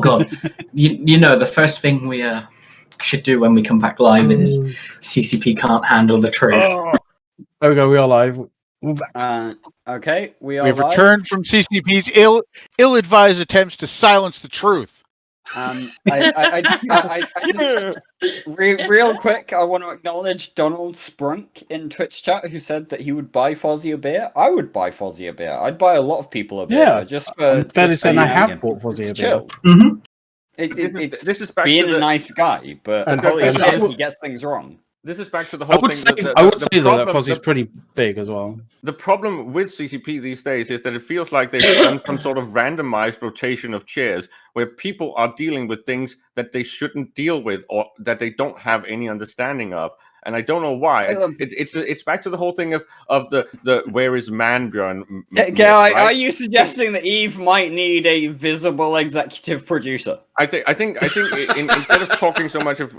God, you know, the first thing we should do when we come back live is CCP can't handle the truth. Okay, we are live. We're back. Okay, we We've live. returned from CCP's ill-advised attempts to silence the truth. Real quick, I want to acknowledge Donald Sprunk in Twitch chat who said that he would buy Fozzie a beer. I would buy Fozzie a beer. I'd buy a lot of people a beer. Yeah, just for fairly just for, certain you I know, have bought Fozzie a beer. chill. Mm-hmm. This is back being to a nice guy, but And- holy and- shit, he gets things wrong. This is back to the I whole would thing. say, I would say though that Fozzie's pretty big as well. The problem with CCP these days is that it feels like they've done some sort of randomized rotation of chairs where people are dealing with things that they shouldn't deal with or that they don't have any understanding of. And I don't know why. It's back to the whole thing of the where is Manbjörn? Right? Are you suggesting that Eve might need a visible executive producer? I think instead of talking so much of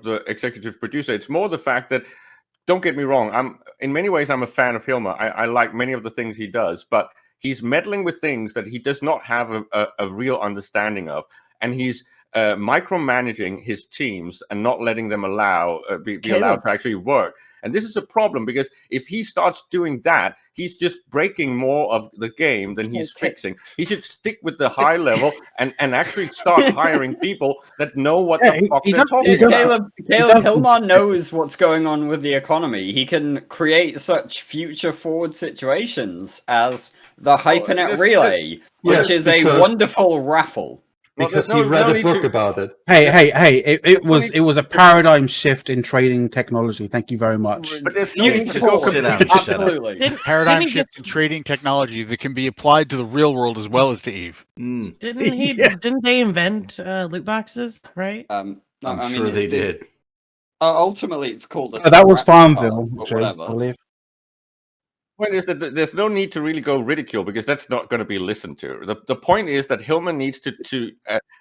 the executive producer, it's more the fact that, don't get me wrong, in many ways I'm a fan of Hilmer. I like many of the things he does, but he's meddling with things that he does not have a real understanding of, and he's micromanaging his teams and not letting them be allowed to actually work. And this is a problem because if he starts doing that, he's just breaking more of the game than he's fixing. He should stick with the high level and actually start hiring people that know what the fuck they're talking about. Caleb Hilmar knows what's going on with the economy. He can create such future-forward situations as the Hypernet Relay, which is a wonderful raffle. Because he read a book about it. Hey! It was a paradigm shift in trading technology. Thank you very much. But there's no need to go Sit down. Absolutely. Paradigm shift in trading technology that can be applied to the real world as well as to Eve. Didn't they invent loot boxes? Right. I'm sure they did. Ultimately, it's called. That was Farmville. Whatever. I believe. Point is that there's no need to really go ridicule because that's not going to be listened to. The point is that Hilmer needs to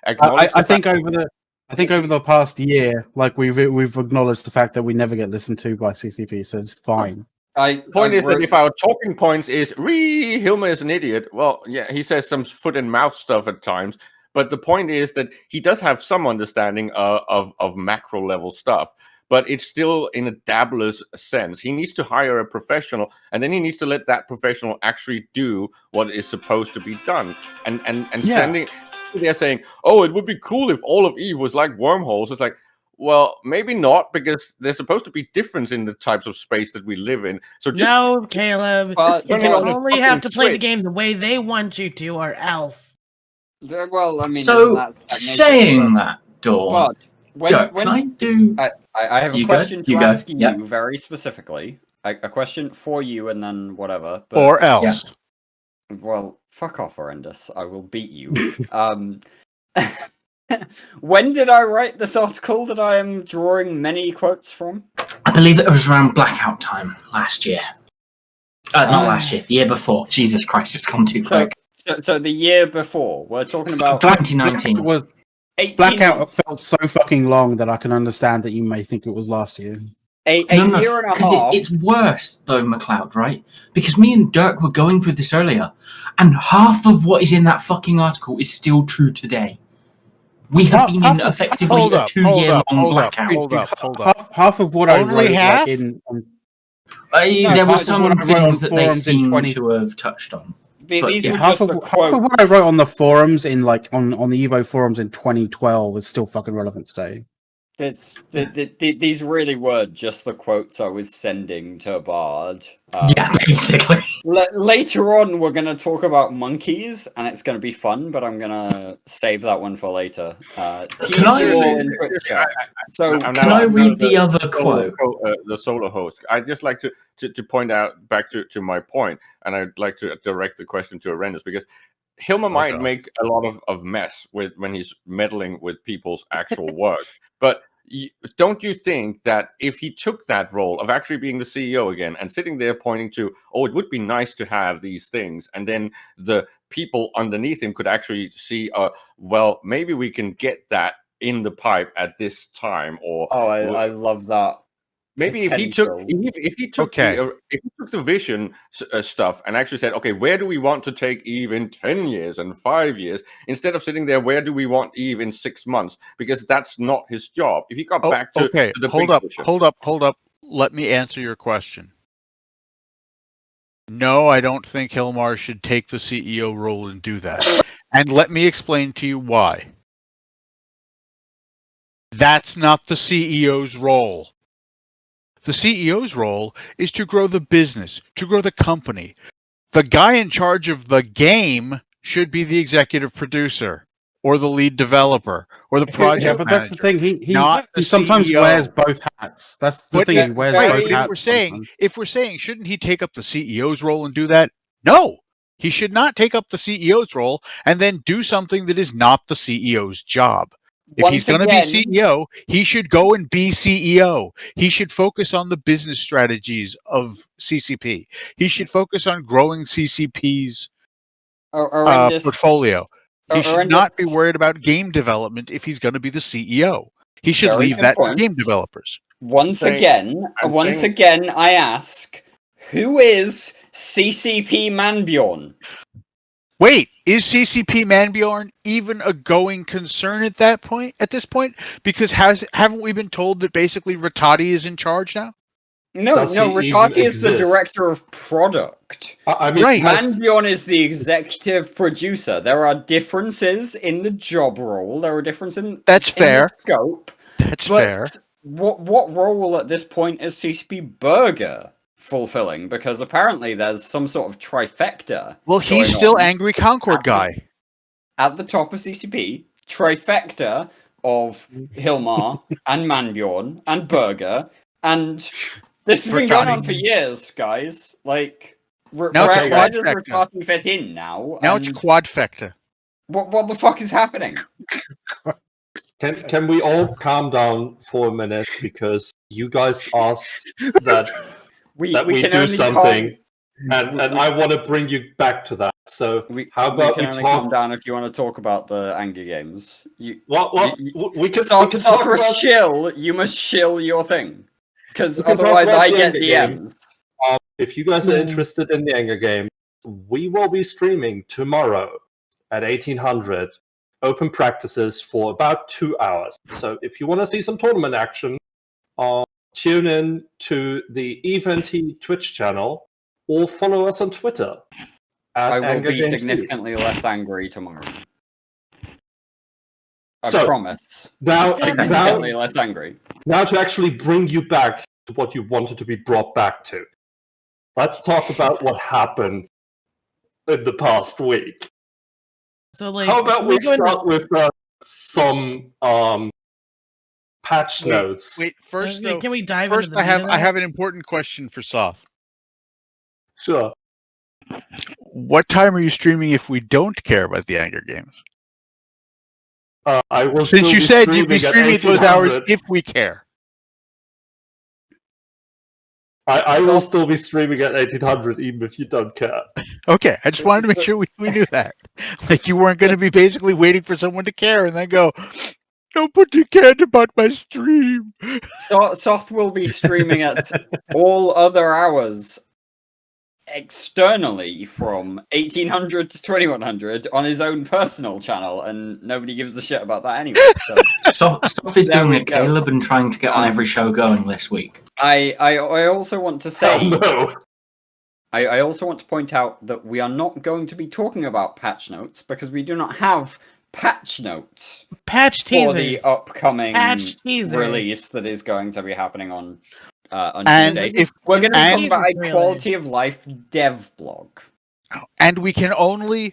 acknowledge. I think over the past year, like we've acknowledged the fact that we never get listened to by CCP, so it's fine. The point is that if our talking points is Hilmer is an idiot, well, yeah, he says some foot and mouth stuff at times, but the point is that he does have some understanding of macro level stuff. But it's still in a dabbler's sense. He needs to hire a professional, and then he needs to let that professional actually do what is supposed to be done. And standing there saying, "Oh, it would be cool if all of Eve was like wormholes." It's like, well, maybe not, because there's supposed to be difference in the types of space that we live in. So just no, Caleb, you only have to play the game the way they want you to, or else. Well, I mean, so saying that, Dawn. Dirk, can I do? I have a question to ask you very specifically. A question for you, and then whatever. But, or else. Yeah. Well, fuck off, Horrendous. I will beat you. When did I write this article that I am drawing many quotes from? I believe it was around blackout time last year. Not last year, the year before. Jesus Christ, it's gone too quick. So the year before, we're talking about 2019. Blackout felt so fucking long that I can understand that you may think it was last year. A year and a half. It's worse though, McLeod, right? Because me and Dirk were going through this earlier, and half of what is in that fucking article is still true today. We have been in effectively a 2-year-long blackout. Hold up. Half of what I wrote half? There were some things that they seem to have touched on. Half of what I wrote on the forums on the Evo forums in 2012 is still fucking relevant today. These really were just the quotes I was sending to Bard. Yeah, basically. Later on, we're going to talk about monkeys, and it's going to be fun, but I'm going to save that one for later. Can I read the other quote? The solo host. I'd just like to point out back to my point, and I'd like to direct the question to Horrendous, because Hilmer might make a lot of mess when he's meddling with people's actual work, but don't you think that if he took that role of actually being the CEO again and sitting there pointing to, oh, it would be nice to have these things, and then the people underneath him could actually see, well, maybe we can get that in the pipe at this time, or I love that. Maybe if he took the vision stuff and actually said, okay, where do we want to take Eve in 10 years and 5 years, instead of sitting there, where do we want Eve in 6 months? Because that's not his job. If he got back to, okay, the hold up. Let me answer your question. No, I don't think Hilmar should take the CEO role and do that. And let me explain to you why. That's not the CEO's role. The CEO's role is to grow the business, to grow the company. The guy in charge of the game should be the executive producer or the lead developer or the project manager. But that's the thing. He sometimes CEO. wears both hats. That's the thing. He wears both hats. If we're saying, shouldn't he take up the CEO's role and do that? No, he should not take up the CEO's role and then do something that is not the CEO's job. If he's going to be CEO, he should go and be CEO. He should focus on the business strategies of CCP. He should focus on growing CCP's portfolio. He should not be worried about game development if he's going to be the CEO. He should leave that to game developers. Once again, I ask, who is CCP Manbjorn? Wait, is CCP Manbjorn even a going concern at this point? Because haven't we been told that basically Rattati is in charge now? No, Rattati is the director of product. Right. Manbjorn is the executive producer. There are differences in the job role. There are differences in the scope. That's fair. What role at this point is CCP Burger fulfilling? Because apparently there's some sort of trifecta. Well, he's still Angry Concord guy. At the top of CCP, trifecta of Hilmar and Manbjorn and Burger, and this has been going on for years, guys. Like, where does Rattati fit in now? Now it's quadfecta. What the fuck is happening? Can we all calm down for a minute, because you guys asked that we do something, and I want to bring you back to that. So how about we calm down if you want to talk about the Anger Games? We can talk about shill. You must shill your thing, because otherwise I get DMs. If you guys are interested in the Anger Games, we will be streaming tomorrow at 1800 open practices for about 2 hours. So if you want to see some tournament action, tune in to the EVNT Twitch channel or follow us on Twitter. I will be significantly less angry tomorrow. I promise. Now, significantly less angry. Now to actually bring you back to what you wanted to be brought back to. Let's talk about what happened in the past week. So, like, how about we start with some patch notes? Wait, first, can we dive first into the I have an important question for Soth. Sure. What time are you streaming if we don't care about the Anger Games? I will. Since you said you'd be streaming those hours if we care. I will still be streaming at 1800 even if you don't care. Okay, I just wanted to make sure we knew that. Like, you weren't going to be basically waiting for someone to care and then go, nobody cared about my stream. Soth will be streaming at all other hours externally from 1800 to 2100 on his own personal channel, and nobody gives a shit about that anyway. So Soth is doing a Caleb and trying to get on every show going this week. I also want to say, no. I also want to point out that we are not going to be talking about patch notes because we do not have patch notes for the upcoming release that is going to be happening on Tuesday. We're going to be talking about a quality of life dev blog. And we can only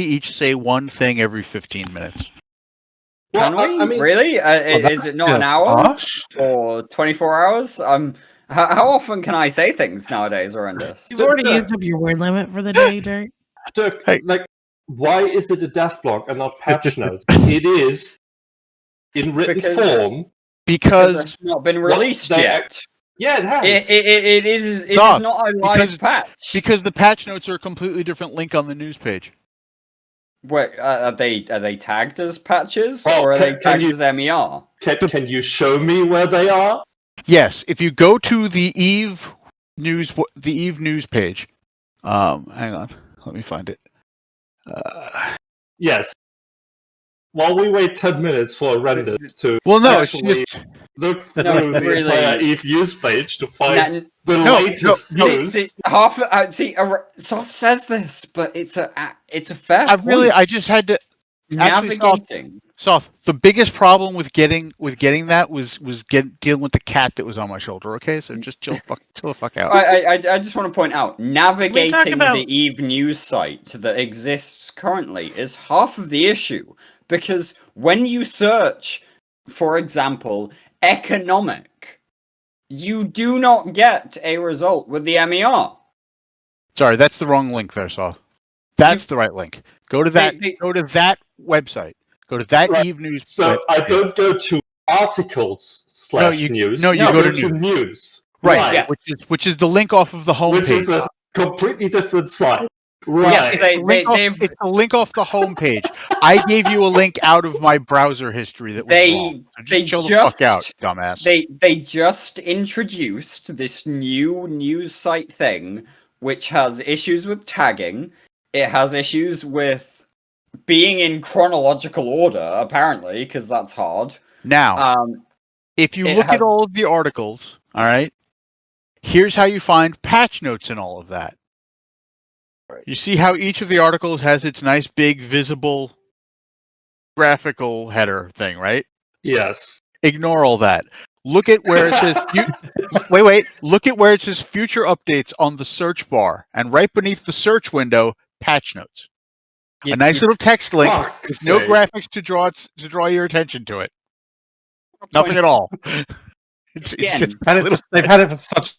each say one thing every 15 minutes. Can we? I mean, really? Is it not an hour or 24 hours? How often can I say things nowadays, Horrendous? You've already used up your word limit for the day, Dirk. Dirk, why is it a dev blog and not patch notes? It is in written form. Because it's not been released yet. Yeah, it has. It is not a live patch. Because the patch notes are a completely different link on the news page. Wait, are they tagged as patches or are they tagged as MER? Can you show me where they are? Yes, if you go to the Eve News page, hang on, let me find it. Yes. While we wait 10 minutes for Renders to it's just look through the entire Eve News page to find the latest news. Sauce says this, but it's a fair point. I just had to navigating. Soft. The biggest problem with getting that was dealing with the cat that was on my shoulder. Okay, so just chill the fuck out. I just want to point out, navigating the Eve News site that exists currently is half of the issue, because when you search, for example, economic, you do not get a result with the MER. Sorry, that's the wrong link there, Soft. That's the right link. Go to that. Go to that website. Go to that Eve News. So I don't go to articles/news. No, you go to news. Right, yeah. which is the link off of the homepage. Which is a completely different site. Right. Yes, it's a link off the homepage. I gave you a link out of my browser history that was wrong. So just chill the fuck out, dumbass. They just introduced this new news site thing, which has issues with tagging. It has issues with being in chronological order, apparently, because that's hard. Now, if you look at all of the articles, all right, here's how you find patch notes and all of that. You see how each of the articles has its nice big visible graphical header thing, right? Yes. Ignore all that. Look at where it says wait. Look at where it says future updates on the search bar, and right beneath the search window, patch notes. A nice little text link with no graphics to draw your attention to it. Nothing at all. It's just they've had it for such.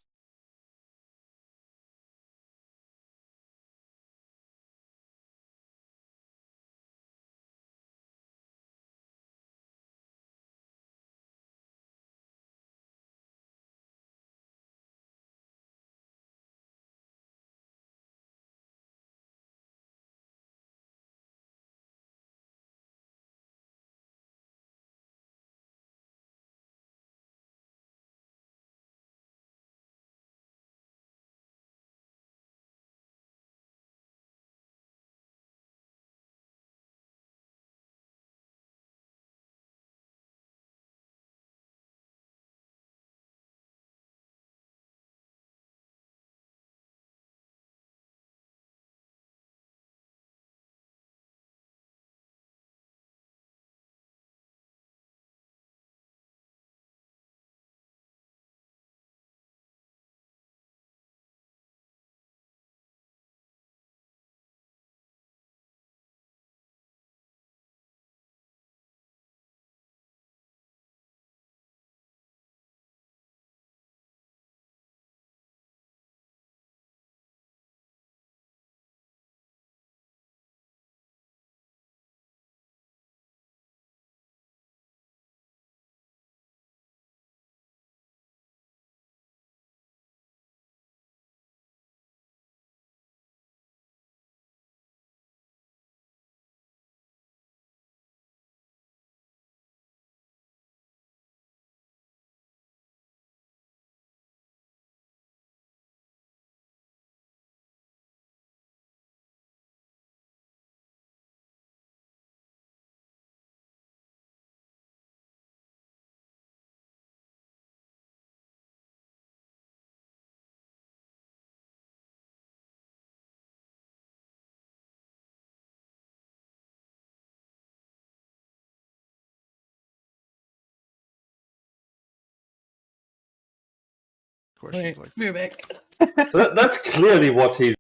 That's clearly what he's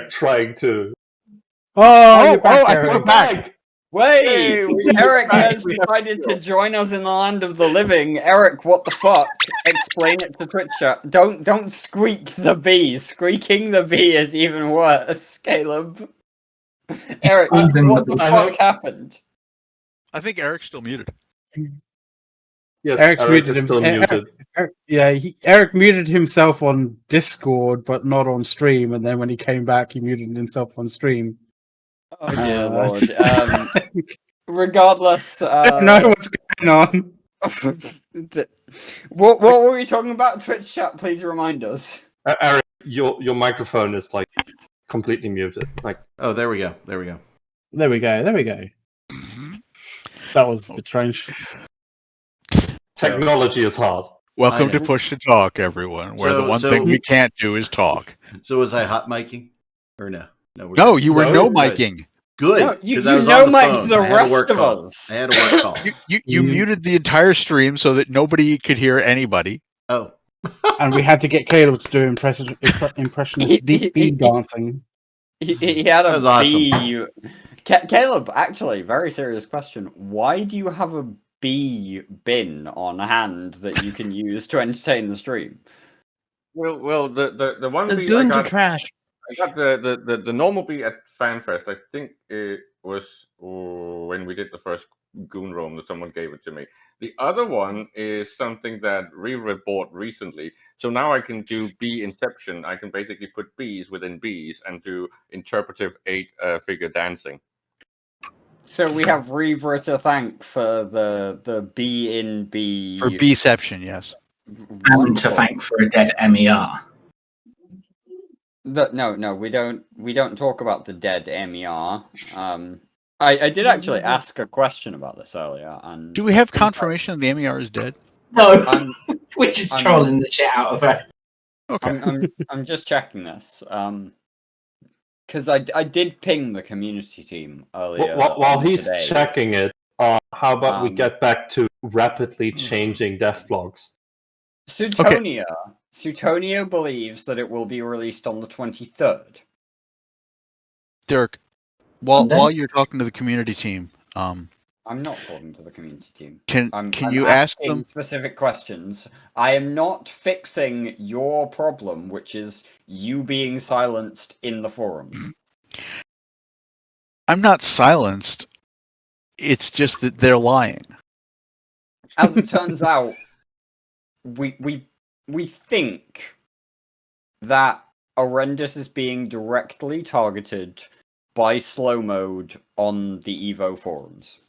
trying to. Oh, I'm back. Wait, Eric has decided to join us in the land of the living. Eric, what the fuck? Explain it to Twitch chat. Don't squeak the bee. Squeaking the bee is even worse, Caleb. Eric, what the fuck happened? I think Eric's still muted. Yes, Eric is still muted. Eric muted himself on Discord, but not on stream. And then when he came back, he muted himself on stream. Oh dear lord. Regardless, I don't know what's going on. What were we talking about? Twitch chat, please remind us. Eric, your microphone is like completely muted. Like, oh, there we go. There we go. That was a bit strange. Technology is hard. Welcome to Push to Talk, everyone, where the one thing we can't do is talk. So was I hot miking? Or no? No, you were no miking. Good. You I was on the phone. the I had rest a work of call. us. I had a work call. You muted the entire stream so that nobody could hear anybody. Oh. And we had to get Caleb to do impressionist deep beat dancing. He had a That was bee. Caleb, actually, very serious question. Why do you have a bee bin on hand that you can use to entertain the stream? Well, the one It's bee doing I the got, trash. I got the normal bee at FanFest. I think it was when we did the first Goon Roam that someone gave it to me. The other one is something that Reaver bought recently. So now I can do bee inception. I can basically put bees within bees and do interpretive 8-figure dancing. So we have Reaver to thank for the bee in bee. For beeception, yes. And to thank for a dead MER. No, we don't talk about the dead MER. I did actually ask a question about this earlier. And do we have confirmation that the MER is dead? No, we're just trolling the shit out of her. Okay. I'm just checking this. Because I did ping the community team earlier. While he's today. checking it, how about we get back to rapidly changing devlogs? Sutonia believes that it will be released on the 23rd. Dirk, while you're talking to the community team, I'm not talking to the community team. Can you ask them specific questions? I am not fixing your problem, which is you being silenced in the forums. I'm not silenced. It's just that they're lying. As it turns out, we think that Horrendous is being directly targeted by slow mode on the Evo forums.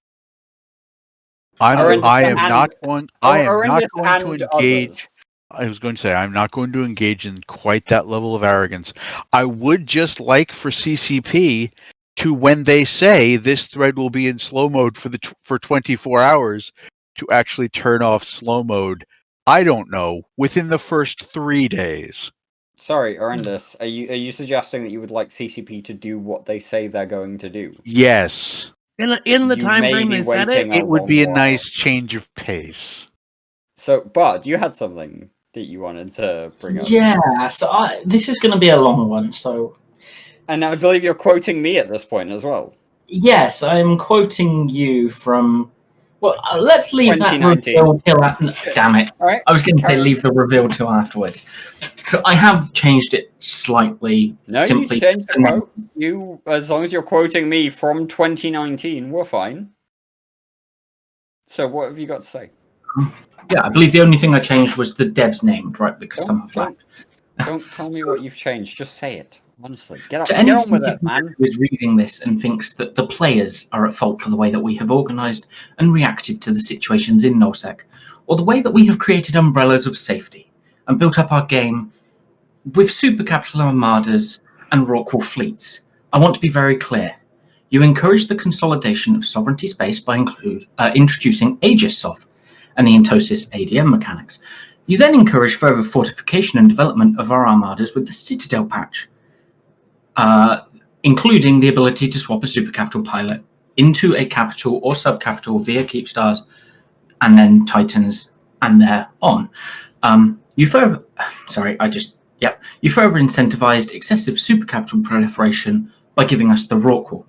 I am not going to engage. I was going to say I'm not going to engage in quite that level of arrogance. I would just like for CCP to, when they say this thread will be in slow mode for 24 hours, to actually turn off slow mode. I don't know, within the first 3 days. Sorry, Horrendous. Are you suggesting that you would like CCP to do what they say they're going to do? Yes. In the time frame they said it would be a nice change of pace. So, Bud, you had something that you wanted to bring up. Yeah, so this is going to be a long one, so... And I believe you're quoting me at this point as well. Yes, I'm quoting you from... Well, let's leave that reveal till... Damn it. All right. I was going to say leave the reveal till afterwards. I have changed it slightly. No, simply you changed the quote. As long as you're quoting me from 2019, we're fine. So what have you got to say? Yeah, I believe the only thing I changed was the dev's name, right? Because some have left. Don't tell me what you've changed. Just say it. Honestly, get on with it, man. Who is reading this and thinks that the players are at fault for the way that we have organised and reacted to the situations in NullSec, or the way that we have created umbrellas of safety and built up our game with super capital armadas and Rorqual fleets. I want to be very clear. You encourage the consolidation of sovereignty space by introducing Aegis Sov and the Entosis ADM mechanics. You then encourage further fortification and development of our armadas with the Citadel patch, including the ability to swap a super capital pilot into a capital or sub-capital via Keepstars and then Titans and they're on. You further incentivized excessive super capital proliferation by giving us the Rorqual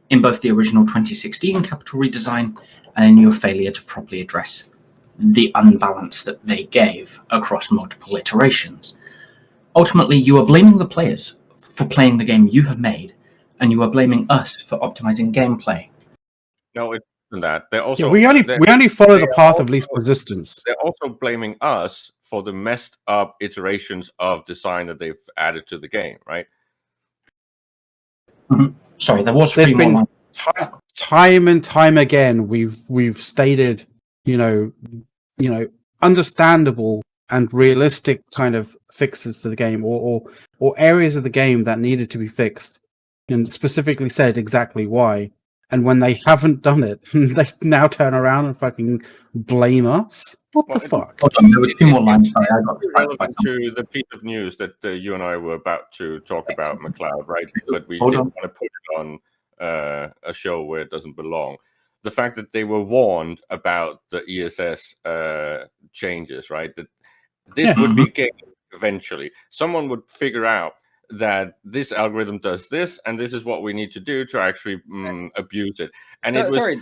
in both the original 2016 capital redesign and in your failure to properly address the unbalance that they gave across multiple iterations. Ultimately, you are blaming the players for playing the game you have made, and you are blaming us for optimizing gameplay. No, it's not that. They're also we only follow the path of least resistance. They're also blaming us for the messed up iterations of design that they've added to the game, right? Mm-hmm. Sorry, there was three more. Time and time again, we've stated, understandable and realistic kind of fixes to the game, or areas of the game that needed to be fixed, and specifically said exactly why. And when they haven't done it, they now turn around and fucking blame us. What the fuck? Hold on, there were 2 more lines. Sorry, I got relevant to the piece of news that you and I were about to talk about, McLeod, right? But we Hold didn't on. want to put it on a show where it doesn't belong. The fact that they were warned about the ESS changes, right? That this would be gamed eventually. Someone would figure out that this algorithm does this, and this is what we need to do to actually abuse it. And it was.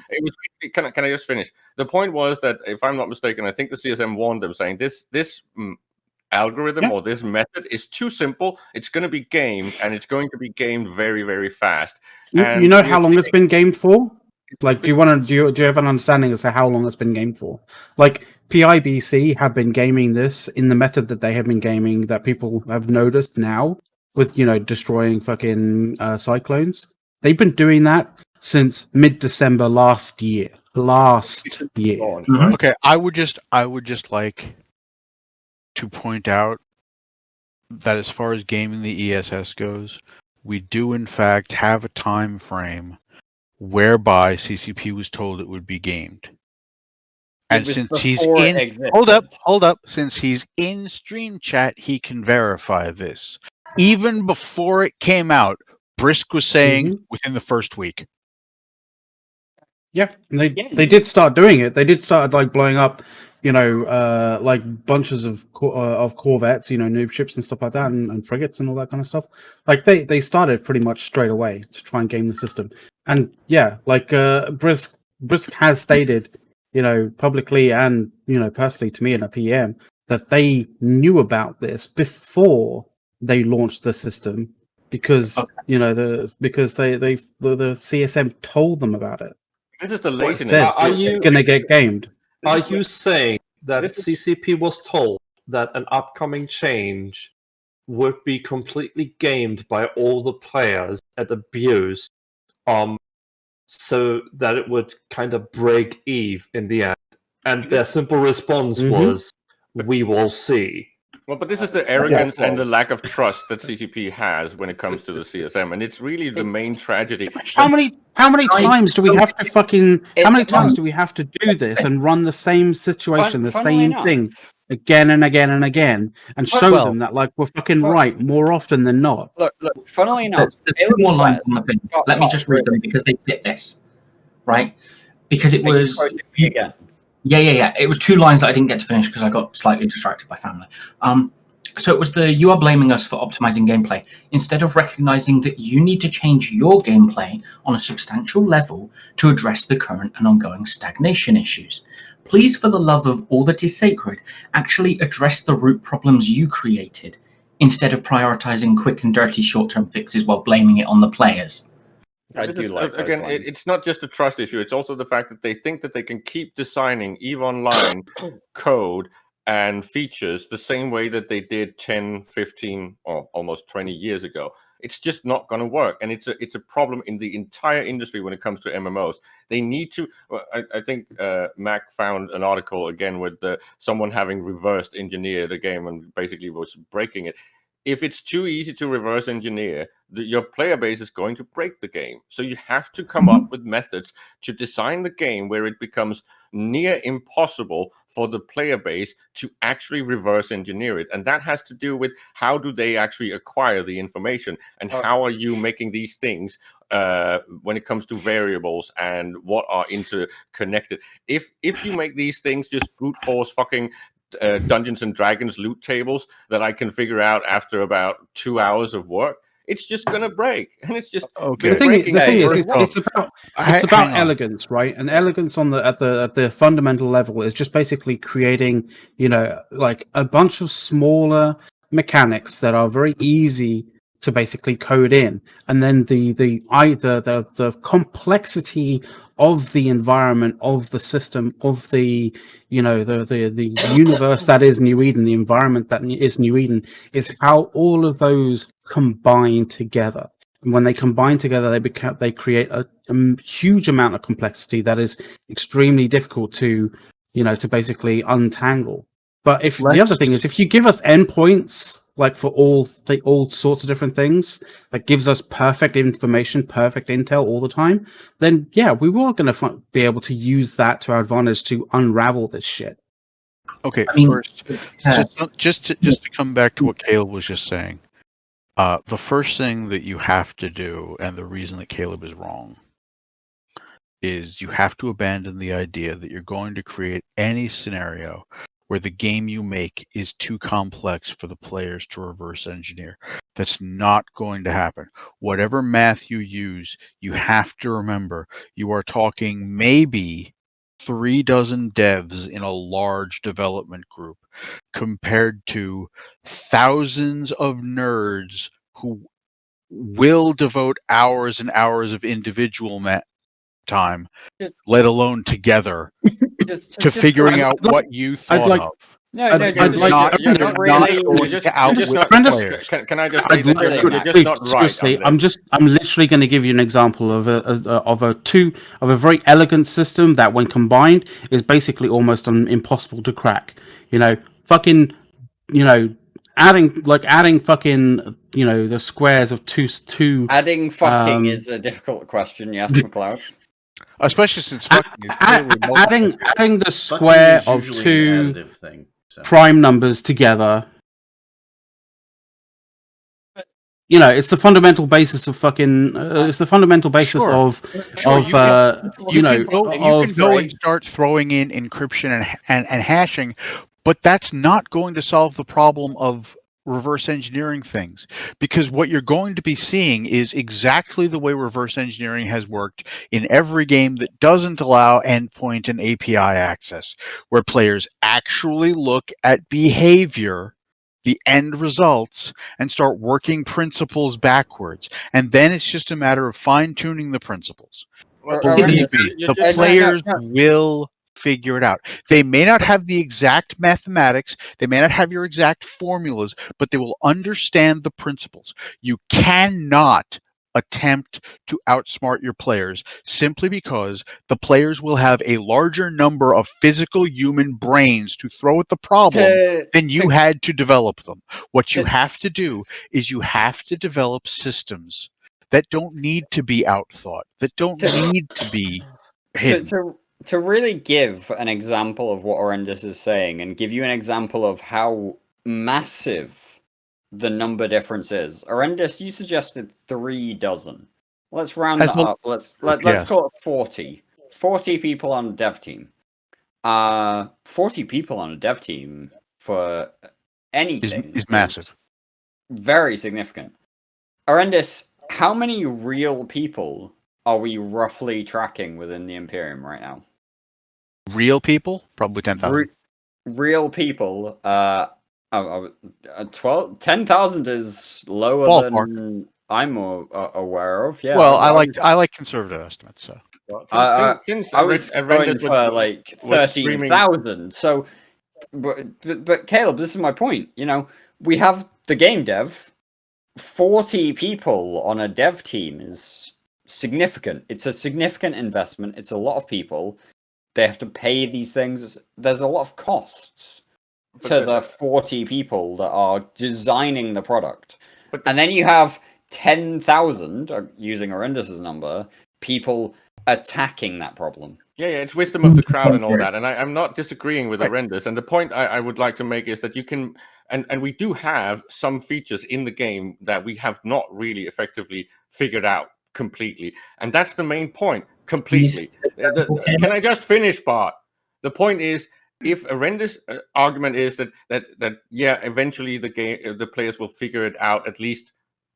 Can I just finish? The point was that, if I'm not mistaken, I think the CSM warned them, saying this algorithm or this method is too simple. It's going to be gamed, and it's going to be gamed very, very fast. And you know how long it's been gamed for? Like, do you have an understanding as to how long it's been gamed for? Like, PIBC have been gaming this in the method that they have been gaming, that people have noticed now with destroying fucking cyclones. They've been doing that since mid-December last year. Okay, I would just like to point out that as far as gaming the ESS goes, we do in fact have a time frame whereby CCP was told it would be gamed. And since he's in, hold up, since he's in Stream Chat, he can verify this. Even before it came out, Brisk was saying within the first week. Yeah, they did start doing it. They did start like blowing up, like bunches of corvettes, noob ships and stuff like that, and frigates and all that kind of stuff. Like they started pretty much straight away to try and game the system. And yeah, like Brisk has stated, publicly and personally to me in a PM, that they knew about this before they launched the system, because the CSM told them about it. This is the laziness. It's going to get gamed. Are you saying that CCP was told that an upcoming change would be completely gamed by all the players and abused, so that it would kind of break Eve in the end? And their simple response was, "We will see." Well, but this is the arrogance and the lack of trust that CCP has when it comes to the CSM, and it's really the main tragedy. How many times do we have to How many times do we have to do this and run the same situation, the same thing again and again and again, and show them that we're fucking right more often than not? Look. Funnily enough, there's 2 more lines on the thing. Let me just read them because they fit this, right? Because it was again. Yeah. It was 2 lines that I didn't get to finish because I got slightly distracted by family. So it was you are blaming us for optimizing gameplay instead of recognizing that you need to change your gameplay on a substantial level to address the current and ongoing stagnation issues. Please, for the love of all that is sacred, actually address the root problems you created instead of prioritizing quick and dirty short-term fixes while blaming it on the players. Again, it's not just a trust issue. It's also the fact that they think that they can keep designing EVE Online code and features the same way that they did 10, 15, or almost 20 years ago. It's just not going to work, and it's a problem in the entire industry when it comes to MMOs. They need to. I think Mac found an article again with someone having reverse engineered a game and basically was breaking it. If it's too easy to reverse engineer, your player base is going to break the game. So you have to come up with methods to design the game where it becomes near impossible for the player base to actually reverse engineer it. And that has to do with how do they actually acquire the information, and how are you making these things when it comes to variables and what are interconnected. If you make these things just brute force fucking Dungeons and Dragons loot tables that I can figure out after about 2 hours of work, it's just gonna break, and it's just okay. The thing is, it's about elegance, right? And elegance on at the fundamental level is just basically creating, like a bunch of smaller mechanics that are very easy to basically code in, and then the complexity of the environment, of the system, of the the universe that is New Eden, the environment that is New Eden, is how all of those combine together. And when they combine together, they create a huge amount of complexity that is extremely difficult to to basically untangle. But the other thing is, if you give us endpoints, like for all sorts of different things, that gives us perfect information, perfect intel all the time, then yeah, we were going to be able to use that to our advantage to unravel this shit. Okay, first, just to come back to what Caleb was just saying, the first thing that you have to do, and the reason that Caleb is wrong, is you have to abandon the idea that you're going to create any scenario where the game you make is too complex for the players to reverse engineer. That's not going to happen. Whatever math you use, you have to remember you are talking maybe 3 dozen devs in a large development group compared to thousands of nerds who will devote hours and hours of individual time, let alone together, to figuring out what you thought of. No, you're not really. Can I just say that you're just not right? Seriously, I'm literally going to give you an example of a very elegant system that, when combined, is basically almost impossible to crack. Adding fucking the squares of two. Adding fucking is a difficult question, yes, McLeod. Especially since fucking is adding the square of two prime numbers together. It's the fundamental basis of fucking. It's the fundamental basis of you can go and start throwing in encryption and hashing, but that's not going to solve the problem of reverse engineering things, because what you're going to be seeing is exactly the way reverse engineering has worked in every game that doesn't allow endpoint and API access, where players actually look at behavior, the end results, and start working principles backwards, and then it's just a matter of fine-tuning the principles. Believe me, the players will figure it out. They may not have the exact mathematics, they may not have your exact formulas, but they will understand the principles. You cannot attempt to outsmart your players simply because the players will have a larger number of physical human brains to throw at the problem than you had to develop them. What you have to do is you have to develop systems that don't need to be outthought, that don't need to be hidden. To really give an example of what Horrendous is saying, and give you an example of how massive the number difference is. Horrendous, you suggested 3 dozen. Let's round that up. Let's call it 40. 40 people on a dev team. 40 people on a dev team for anything is massive. Very significant. Horrendous, how many real people are we roughly tracking within the Imperium right now? Real people? Probably 10,000. Real people. 10,000 is lower than I'm aware of. Yeah. Well, I like conservative estimates. So since I was going for like 13,000. So, but Caleb, this is my point. We have the game dev. 40 people on a dev team is significant. It's a significant investment. It's a lot of people. They have to pay these things. There's a lot of costs to the 40 people that are designing the product. And then you have 10,000, using Horrendous's number, people attacking that problem. Yeah, it's wisdom of the crowd and all that. And I'm not disagreeing with Horrendous. And the point I would like to make is that you can, and we do have some features in the game that we have not really effectively figured out completely. And that's the main point. Completely. Can I just finish, Bart? The point is, if Horrendous argument is that eventually the players will figure it out, at least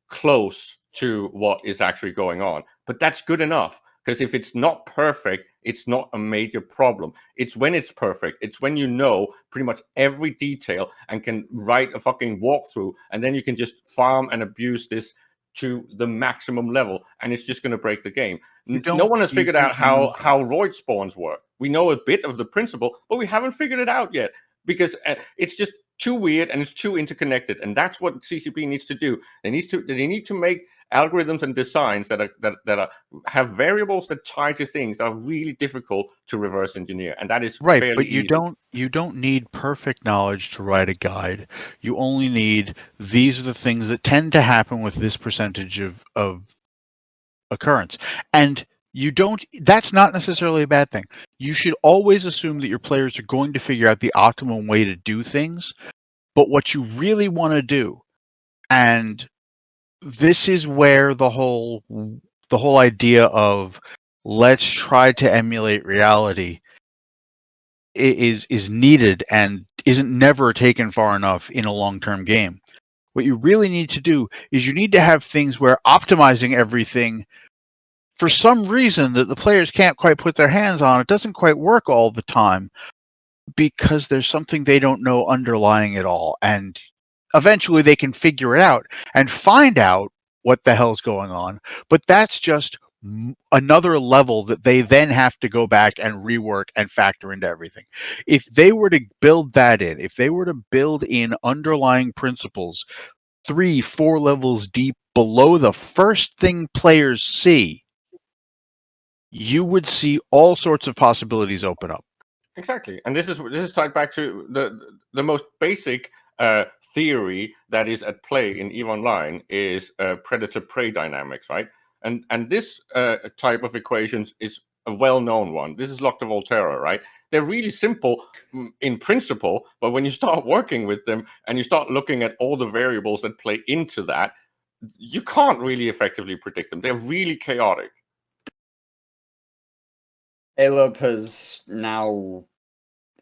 close to what is actually going on. But that's good enough, because if it's not perfect, it's not a major problem. It's when it's perfect. It's when you know pretty much every detail and can write a fucking walkthrough, and then you can just farm and abuse this to the maximum level, and it's just going to break the game. No one has figured out how roid spawns work. We know a bit of the principle, but we haven't figured it out yet, because it's just too weird and it's too interconnected. And that's what CCP needs to do. They need to make algorithms and designs that have variables that tie to things that are really difficult to reverse engineer, and that is right. But you easy. don't need perfect knowledge to write a guide. You only need these are the things that tend to happen with this percentage of occurrence, and that's not necessarily a bad thing. You should always assume that your players are going to figure out the optimum way to do things. But what you really want to do, and this is where the whole idea of let's try to emulate reality is needed and isn't never taken far enough in a long-term game. What you really need to do is you need to have things where optimizing everything for some reason that the players can't quite put their hands on, it doesn't quite work all the time because there's something they don't know underlying it all. And eventually they can figure it out and find out what the hell's going on. But that's just another level that they then have to go back and rework and factor into everything. If they were to build that in, if they were to build in underlying principles 3-4 levels deep below the first thing players see, you would see all sorts of possibilities open up. Exactly, and this is tied back to the most basic theory that is at play in EVE Online is predator-prey dynamics, right? And this type of equations is a well-known one. This is Locke de Volterra, right? They're really simple in principle, but when you start working with them and you start looking at all the variables that play into that, you can't really effectively predict them. They're really chaotic. Aleb has now,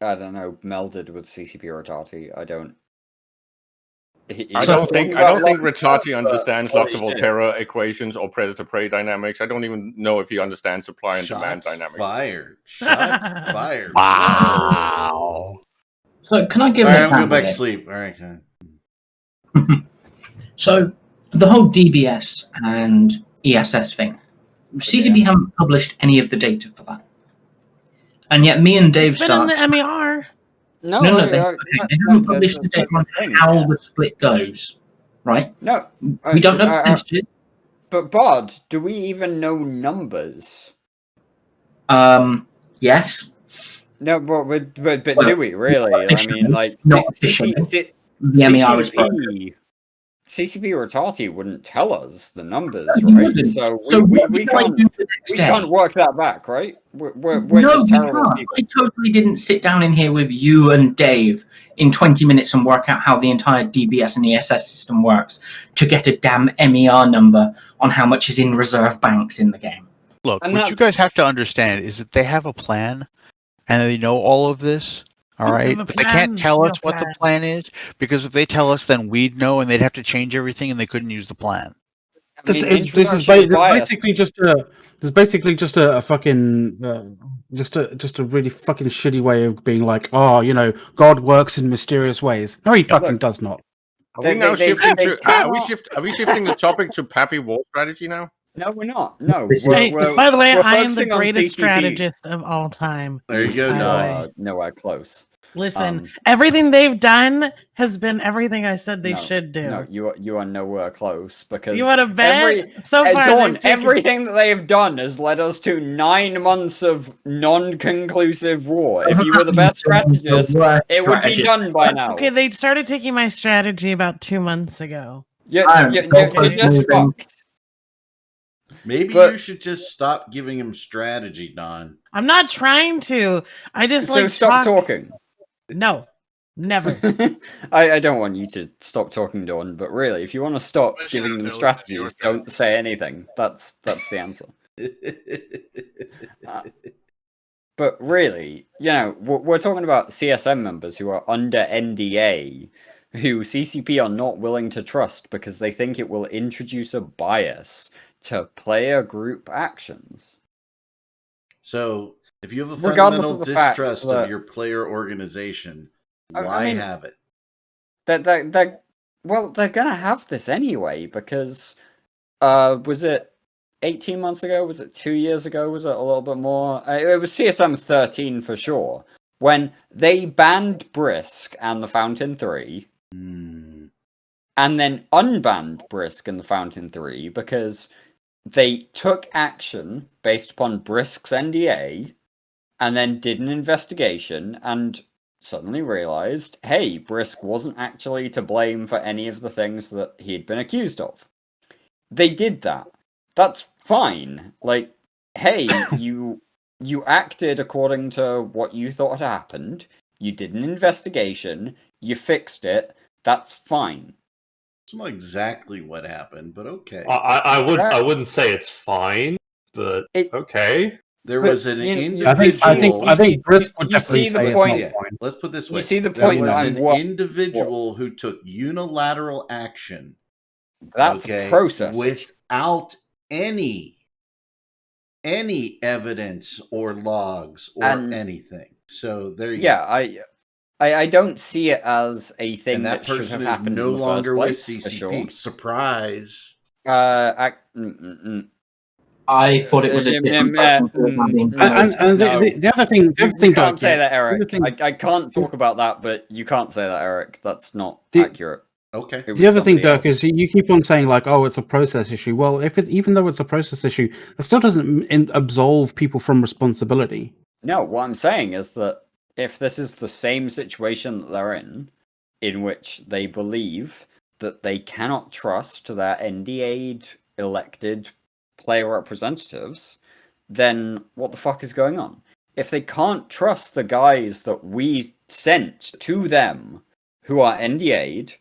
I don't know, melded with CCP Rotati. I don't think Rotati understands Locke de Volterra equations or predator-prey dynamics. I don't even know if he understands supply and demand dynamics. Shots fired. Wow. So can I give an example? I'm going back to sleep. All right. So the whole DBS and ESS thing, CCP haven't published any of the data for that. And yet me and Dave Starks... It's been in the MER. No, they haven't published the data on how the split goes, right? No. We don't know percentages. But Bod, do we even know numbers? Yes. No, but do we really? I mean, like... Not officially. The MER is broken. CCP Rotati wouldn't tell us the numbers, right? So we can't work that back, right? We're just terrible people. I totally didn't sit down in here with you and Dave in 20 minutes and work out how the entire DBS and ESS system works to get a damn MER number on how much is in reserve banks in the game. Look, what you guys have to understand is that they have a plan and they know all of this. All right, but they can't tell us what the plan is because if they tell us, then we'd know, and they'd have to change everything, and they couldn't use the plan. This is basically just a fucking just a really fucking shitty way of being like, oh, you know, God works in mysterious ways. No, he fucking does not. Are we now shifting to? Are we shifting the topic to Pappy war strategy now? No, we're not. No. By the way, I am the greatest strategist of all time. There you go, nowhere close. Listen, everything they've done has been everything I said they should do. No, you are nowhere close because you want to bet? So far, Dawn, everything that they have done has led us to 9 months of non-conclusive war. If you were the best strategist, it would be done by now. Okay, they started taking my strategy about 2 months ago. You're just fucked. Maybe you should just stop giving him strategy, Don. I'm not trying to. I just stop talking. No, never. I don't want you to stop talking, Dawn, but really, if you want to stop giving them strategies, don't say anything. That's the answer. But really, you know, we're talking about CSM members who are under NDA, who CCP are not willing to trust because they think it will introduce a bias to player group actions. So, if you have a fundamental distrust of your player organization, why have it? They're gonna have this anyway because was it 18 months ago? Was it 2 years ago? Was it a little bit more? It was CSM 13 for sure when they banned Brisk and the Fountain 3. and then unbanned Brisk and the Fountain 3 because they took action based upon Brisk's NDA and then did an investigation and suddenly realized, hey, Brisk wasn't actually to blame for any of the things that he had been accused of. They did that. That's fine. Like, hey, you acted according to what you thought had happened. You did an investigation. You fixed it. That's fine. It's not exactly what happened, but okay. I wouldn't say it's fine, but okay. There was an individual. I think Brisk would definitely say it's not fine. Let's put this way. You see the point. There was an individual who took unilateral action. That's a process without any evidence or logs or anything. So there you go. I don't see it as a thing and that should have person happened is no in the longer first with place, CCP. for sure. Surprise. I thought it was a different person. The other thing, you can't say that, Eric. I can't talk about that, but you can't say that, Eric. That's not accurate. Okay. The other thing, Dirk, is you keep on saying like, "Oh, it's a process issue." Well, even though it's a process issue, it still doesn't absolve people from responsibility. No, what I'm saying is that if this is the same situation that they're in which they believe that they cannot trust their NDA'd elected player representatives, then what the fuck is going on? If they can't trust the guys that we sent to them who are NDA'd,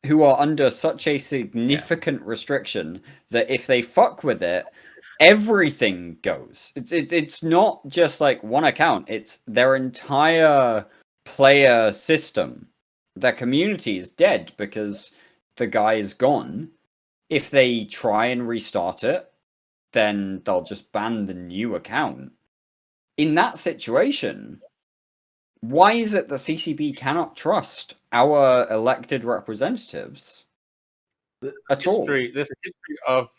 who are under such a significant restriction that if they fuck with it, everything goes. It's not just like one account, it's their entire player system. Their community is dead because the guy is gone. If they try and restart it, then they'll just ban the new account. In that situation, why is it that CCP cannot trust our elected representatives at all? There's a history of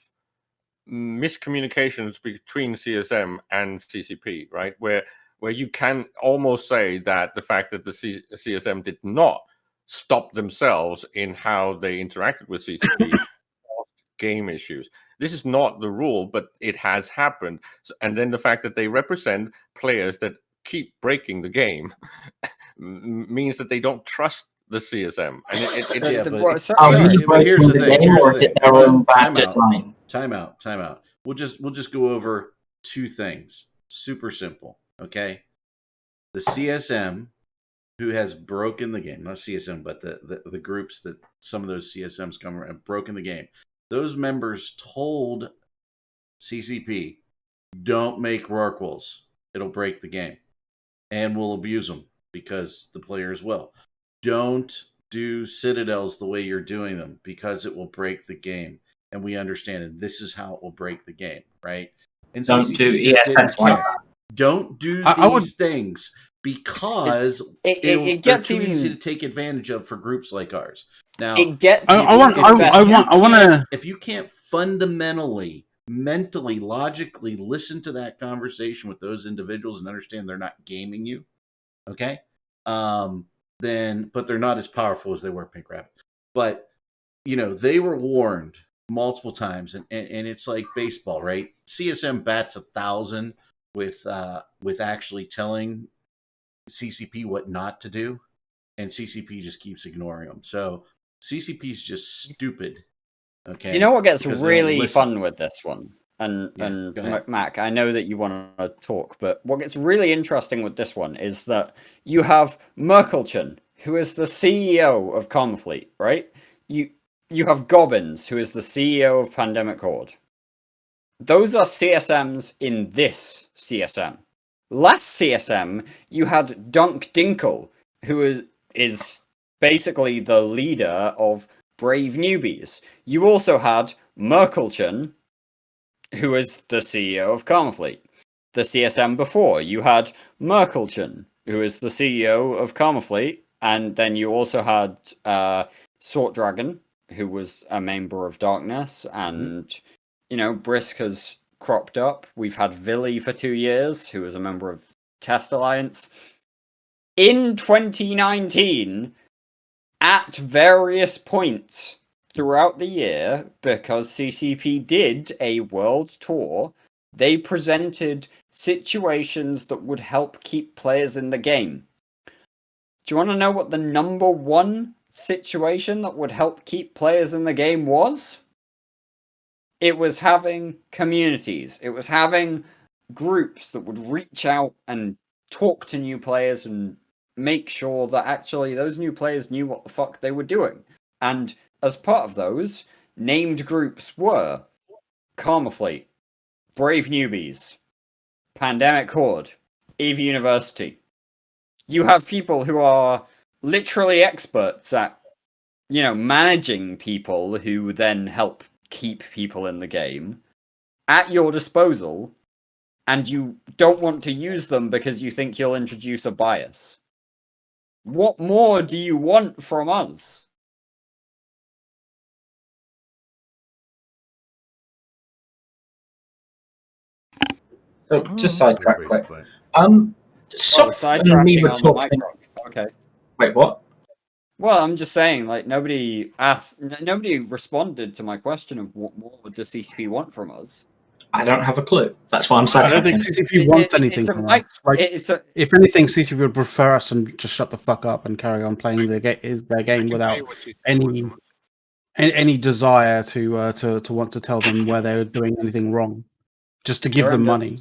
miscommunications between CSM and CCP, right? Where you can almost say that the fact that the CSM did not stop themselves in how they interacted with CCP caused game issues. This is not the rule, but it has happened. And then the fact that they represent players that keep breaking the game means that they don't trust the CSM. And but here's the thing. Time out. We'll just go over two things. Super simple. Okay. The CSM who has broken the game, not CSM, but the groups that some of those CSMs come around have broken the game. Those members told CCP, don't make Rorquals. It'll break the game. And we'll abuse them because the players will. Don't do Citadels the way you're doing them because it will break the game. And we understand it. This is how it will break the game, right? And don't do these things because they're too easy to take advantage of for groups like ours. Now, if you can't fundamentally, mentally, logically listen to that conversation with those individuals and understand they're not gaming you, okay? But they're not as powerful as they were, Pink Rabbit. But they were warned multiple times, and it's like baseball, right? CSM bats 1,000 with actually telling CCP what not to do, and CCP just keeps ignoring them. So CCP is just stupid. Okay. You know what gets really fun with this one? And Mac, I know that you want to talk, but what gets really interesting with this one is that you have Merkelchen, who is the CEO of Karmafleet, right? You have Gobbins, who is the CEO of Pandemic Horde. Those are CSMs in this CSM. Last CSM, you had Dunk Dinkle, who is basically the leader of Brave Newbies. You also had Merkelchen, who is the CEO of Karmafleet. The CSM before, you had Merkelchen, who is the CEO of Karmafleet, and then you also had Sword Dragon, who was a member of Darkness, and Brisk has cropped up. We've had Villy for 2 years, who was a member of Test Alliance. In 2019, at various points throughout the year, because CCP did a world tour, they presented situations that would help keep players in the game. Do you want to know what the number one situation that would help keep players in the game was? It was having communities. It was having groups that would reach out and talk to new players and make sure that actually those new players knew what the fuck they were doing. And as part of those, named groups were Karma Fleet, Brave Newbies, Pandemic Horde, EVE University. You have people who are literally experts at, managing people who then help keep people in the game at your disposal, and you don't want to use them because you think you'll introduce a bias. What more do you want from us? So, just sidetrack quick. Soft and me were talking. Okay. Wait, what? Well, I'm just saying, like, nobody responded to my question of what more does CCP want from us. I don't have a clue. That's why I'm sidetracking. I don't think CCP wants anything from us. If anything, CCP would prefer us and just shut the fuck up and carry on playing their game without any desire to want to tell them where they're doing anything wrong, just to give them money.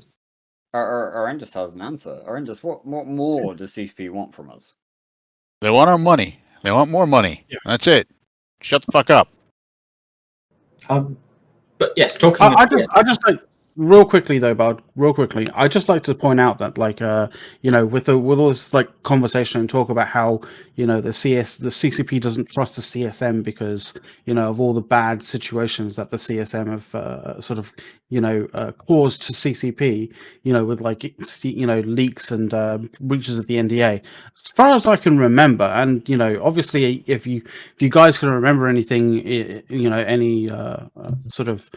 Arendis has an answer. Arendis, what more does CCP want from us? They want our money. They want more money. Yeah. That's it. Shut the fuck up. But yes, talking. I just like real quickly though, Bud. Real quickly, I just like to point out that, like, with all this like conversation and talk about how the CCP doesn't trust the CSM because of all the bad situations that the CSM have sort of caused to CCP. With like leaks and breaches of the NDA. As far as I can remember, and obviously, if you guys can remember anything, any sort of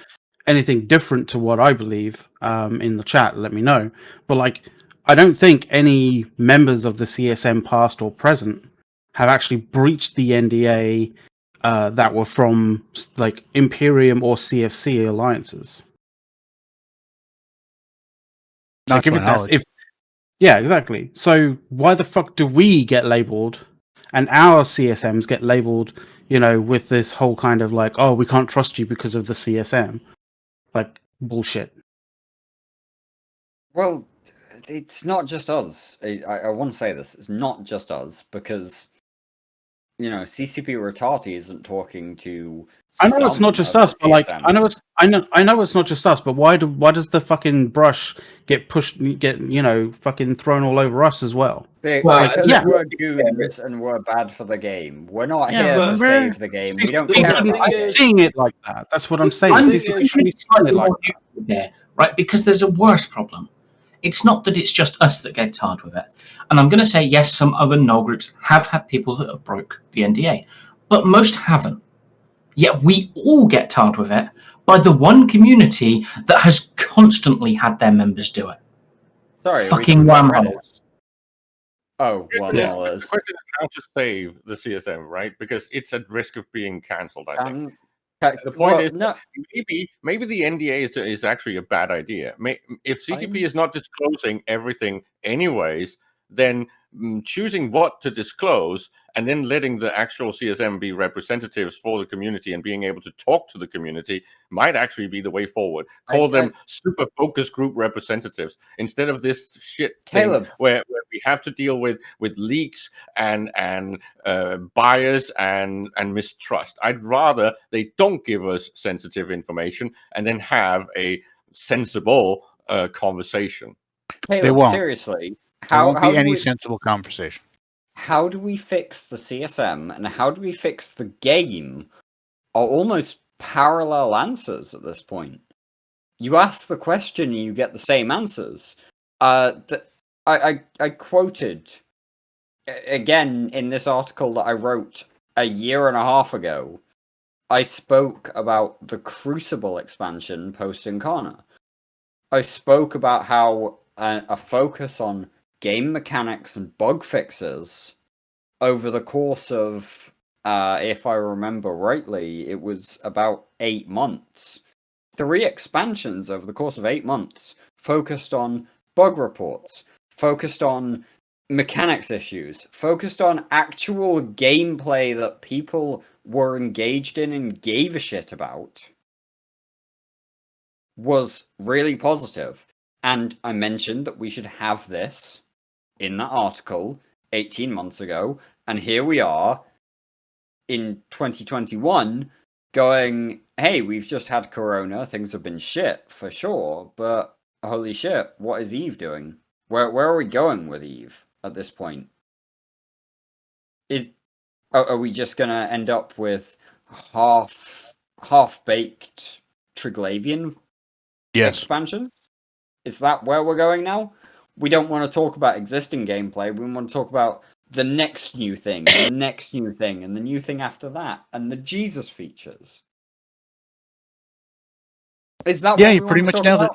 anything different to what I believe in the chat, let me know. But like, I don't think any members of the CSM, past or present, have actually breached the NDA that were from like Imperium or CFC alliances. Not to my knowledge. Yeah, exactly. So why the fuck do we get labeled, and our CSMs get labeled, with this whole kind of like, oh, we can't trust you because of the CSM? Like, bullshit. Well, it's not just us. I want to say this. It's not just us, because, CCP Retati isn't talking to... I know it's not just us, but like, I know it's not just us, but why does the fucking brush get fucking thrown all over us as well? Because we're goons and we're bad for the game. We're not here to save the game. We don't care about it. Seeing it like that. That's what I'm saying. Right? Because there's a worse problem. It's not that it's just us that get tarred with it. And I'm going to say, yes, some other null groups have had people that have broke the NDA, but most haven't. Yet we all get tarred with it by the one community that has constantly had their members do it. Sorry, fucking wormholes. Oh, wormholes. The question is how to save the CSM, right? Because it's at risk of being cancelled, I think. The point is, maybe the NDA is actually a bad idea. If CCP is not disclosing everything anyways, then choosing what to disclose and then letting the actual CSM be representatives for the community and being able to talk to the community might actually be the way forward. Call them super focus group representatives instead of this shit thing where we have to deal with leaks and bias and mistrust. I'd rather they don't give us sensitive information and then have a sensible conversation. Caleb, they won't. Seriously. There won't be any sensible conversation. How do we fix the CSM and how do we fix the game are almost parallel answers at this point. You ask the question and you get the same answers. I quoted, again, in this article that I wrote a year and a half ago, I spoke about the Crucible expansion post-Incarna. I spoke about how a focus on game mechanics and bug fixes over the course of if I remember rightly, it was about 8 months. 3 expansions over the course of 8 months focused on bug reports, focused on mechanics issues, focused on actual gameplay that people were engaged in and gave a shit about, was really positive. And I mentioned that we should have this in that article 18 months ago, and here we are in 2021 going, hey, we've just had Corona, things have been shit for sure, but holy shit, what is Eve doing? Where are we going with Eve at this point? Are we just gonna end up with half-baked Triglavian expansion? Is that where we're going now? We don't want to talk about existing gameplay. We want to talk about the next new thing, and the next new thing, and the new thing after that, and the Jesus features. Is that what you pretty much nailed it.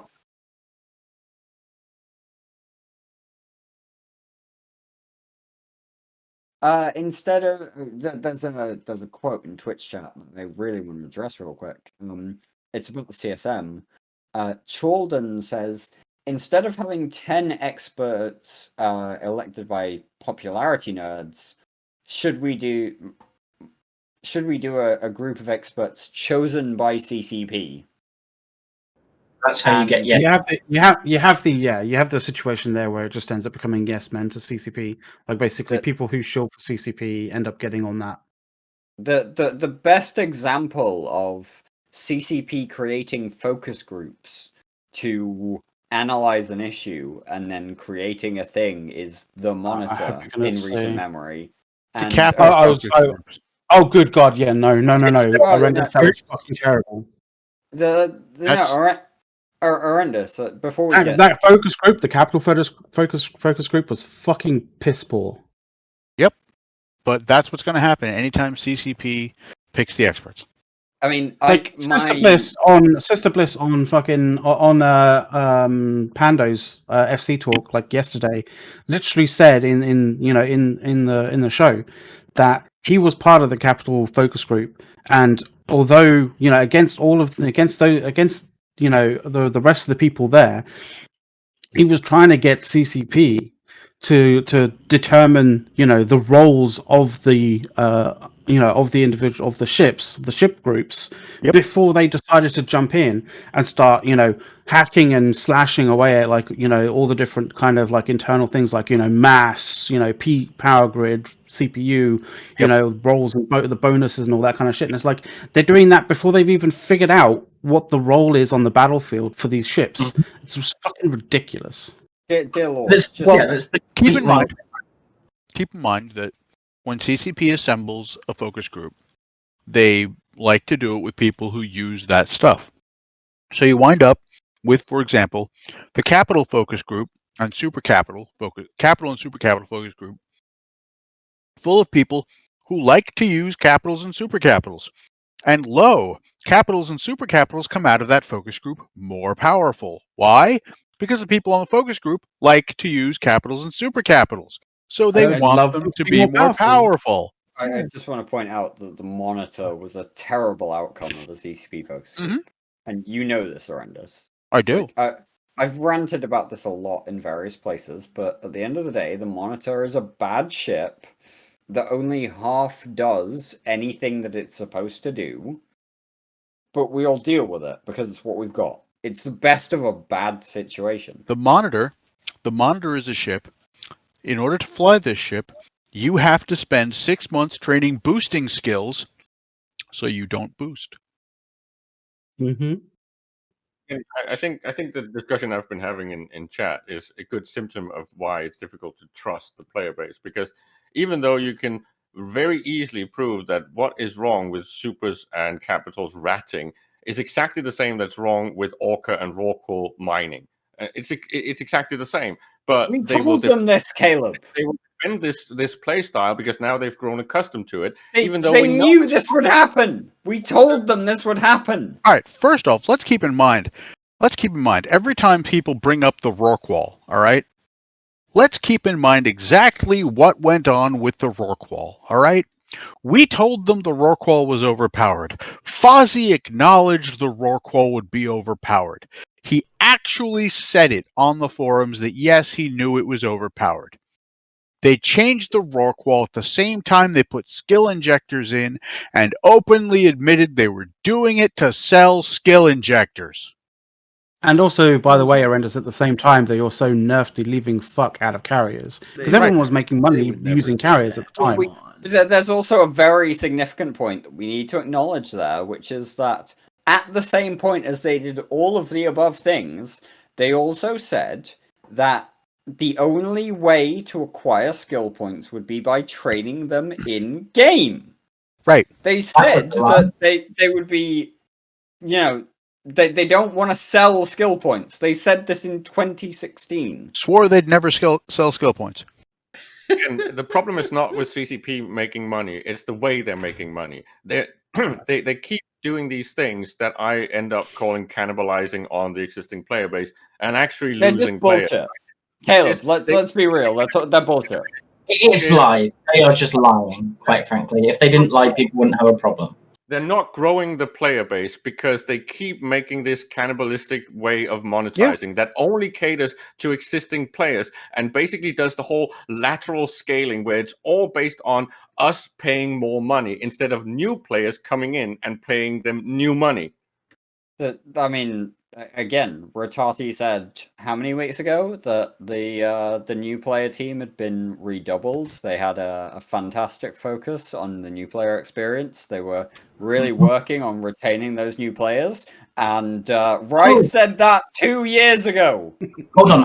Instead of there's a quote in Twitch chat that I really want to address real quick. It's about the CSM. Chalden says, instead of having 10 experts elected by popularity nerds, should we do a group of experts chosen by CCP? That's how you get you have the situation there where it just ends up becoming yes men to CCP. Like basically people who show for CCP end up getting on that. The best example of CCP creating focus groups to analyze an issue and then creating a thing is the Monitor in recent memory. And oh good God, yeah, no. I rendered that was fucking terrible. Horrendous. Before we get that focus group, the Capital focus group was fucking piss poor. Yep, but that's what's going to happen anytime CCP picks the experts. I mean, Sister Bliss on fucking Pando's FC talk like yesterday, literally said in the show that he was part of the Capital focus group, and although against the rest of the people there, he was trying to get CCP to determine the roles of the of the individual of the ship groups before they decided to jump in and start hacking and slashing away at all the different kind of internal things like mass power grid, CPU, roles and the bonuses and all that kind of shit. And it's like they're doing that before they've even figured out what the role is on the battlefield for these ships. Mm-hmm. It's just fucking ridiculous. Keep in mind that when CCP assembles a focus group, they like to do it with people who use that stuff. So you wind up with, for example, the Capital focus group and Capital and Super Capital focus group, full of people who like to use capitals and super capitals. And capitals and super capitals come out of that focus group more powerful. Why? Because the people on the focus group like to use capitals and super capitals. So they want them to be more powerful. I just want to point out that the Monitor was a terrible outcome of the CCP focus group. Mm-hmm. And you know this, Horrendous. I do. I've ranted about this a lot in various places, but at the end of the day, the Monitor is a bad ship that only half does anything that it's supposed to do, but we all deal with it because it's what we've got. It's the best of a bad situation. The Monitor is a ship. In order to fly this ship, you have to spend 6 months training boosting skills so you don't boost. Mm-hmm. And I think the discussion I've been having in chat is a good symptom of why it's difficult to trust the player base, because even though you can very easily prove that what is wrong with Supers and Capitals ratting is exactly the same that's wrong with Orca and Rorqual mining. It's exactly the same. But we told them this, Caleb. They will defend this play style because now they've grown accustomed to it. Even though they knew this would happen. We told them this would happen. All right. First off, let's keep in mind every time people bring up the Rorqual, all right? Let's keep in mind exactly what went on with the Rorqual, all right? We told them the Rorqual was overpowered. Fozzie acknowledged the Rorqual would be overpowered. He actually said it on the forums that yes, he knew it was overpowered. They changed the Rorqual at the same time they put skill injectors in and openly admitted they were doing it to sell skill injectors. And also, by the way, Arendis, at the same time, they also nerfed the leaving fuck out of carriers. Because everyone was making money using carriers at the time. There's also a very significant point that we need to acknowledge there, which is that at the same point as they did all of the above things, they also said that the only way to acquire skill points would be by trading them in game. Right. They said that they would be, they don't want to sell skill points. They said this in 2016. Swore they'd never sell skill points. And the problem is not with CCP making money; it's the way they're making money. They keep doing these things that I end up calling cannibalizing on the existing player base and actually losing players. Caleb, let's be real. They're bullshit. It is lies. They are just lying, quite frankly. If they didn't lie, people wouldn't have a problem. They're not growing the player base because they keep making this cannibalistic way of monetizing that only caters to existing players and basically does the whole lateral scaling where it's all based on us paying more money instead of new players coming in and paying them new money. I mean, again, Rotati said how many weeks ago that the new player team had been redoubled. They had a fantastic focus on the new player experience. They were really working on retaining those new players. And Rice said that 2 years ago. Hold on.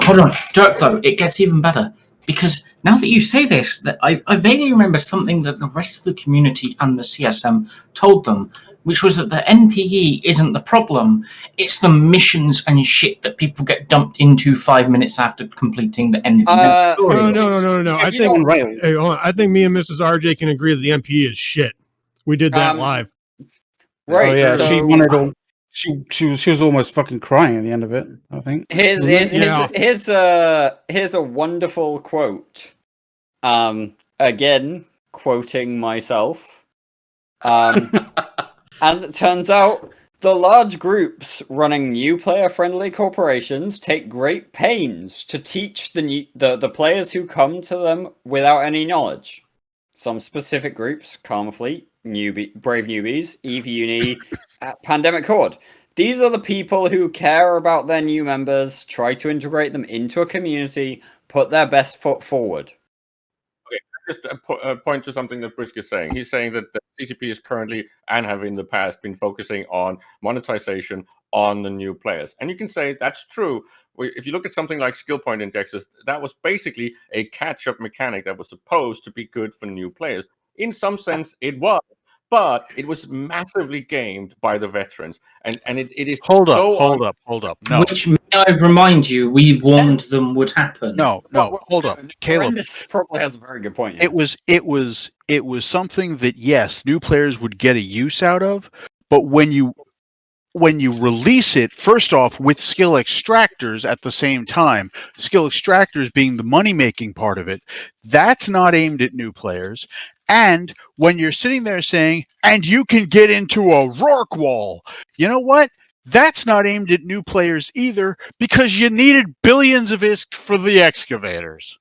Dirk, though, it gets even better. Because now that you say this, that I vaguely remember something that the rest of the community and the CSM told them, which was that the NPE isn't the problem, it's the missions and shit that people get dumped into 5 minutes after completing the end. No. I think me and Mrs. RJ can agree that the NPE is shit. We did that live. Right. Oh, yeah, so, she wanted all. She was almost fucking crying at the end of it, I think. Here's a wonderful quote. Again, quoting myself. As it turns out, the large groups running new player-friendly corporations take great pains to teach the players who come to them without any knowledge. Some specific groups, Karma Fleet, Brave Newbies, EVE Uni, Pandemic Horde. These are the people who care about their new members, try to integrate them into a community, put their best foot forward. Okay, just point to something that Brisk is saying. He's saying that the CCP is currently, and have in the past, been focusing on monetization on the new players. And you can say that's true. If you look at something like skill point indexes, that was basically a catch-up mechanic that was supposed to be good for new players. In some sense, it was. But it was massively gamed by the veterans, and it is hold up. No. Which, may I remind you, we warned them would happen. No, hold up, Caleb. This probably has a very good point. It was something that yes, new players would get a use out of, but when you release it, first off, with skill extractors at the same time, skill extractors being the money-making part of it, that's not aimed at new players. And when you're sitting there saying, and you can get into a Rorqual, you know what? That's not aimed at new players either, because you needed billions of ISK for the excavators.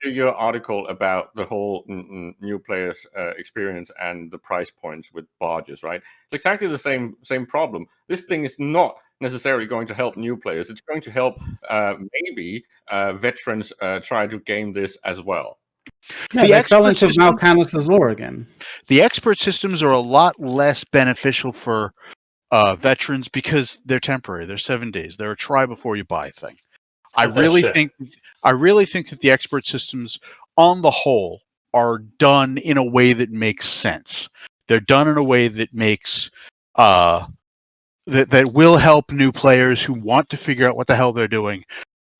Your article about the whole new players experience and the price points with barges, right? It's exactly the same problem. This thing is not necessarily going to help new players. It's going to help maybe veterans try to game this as well. Yeah, they fell into Mal'Canis' lore again. The expert systems are a lot less beneficial for veterans because they're temporary. They're 7 days. They're a try before you buy thing. I really think that the expert systems, on the whole, are done in a way that makes sense. They're done in a way that makes that will help new players who want to figure out what the hell they're doing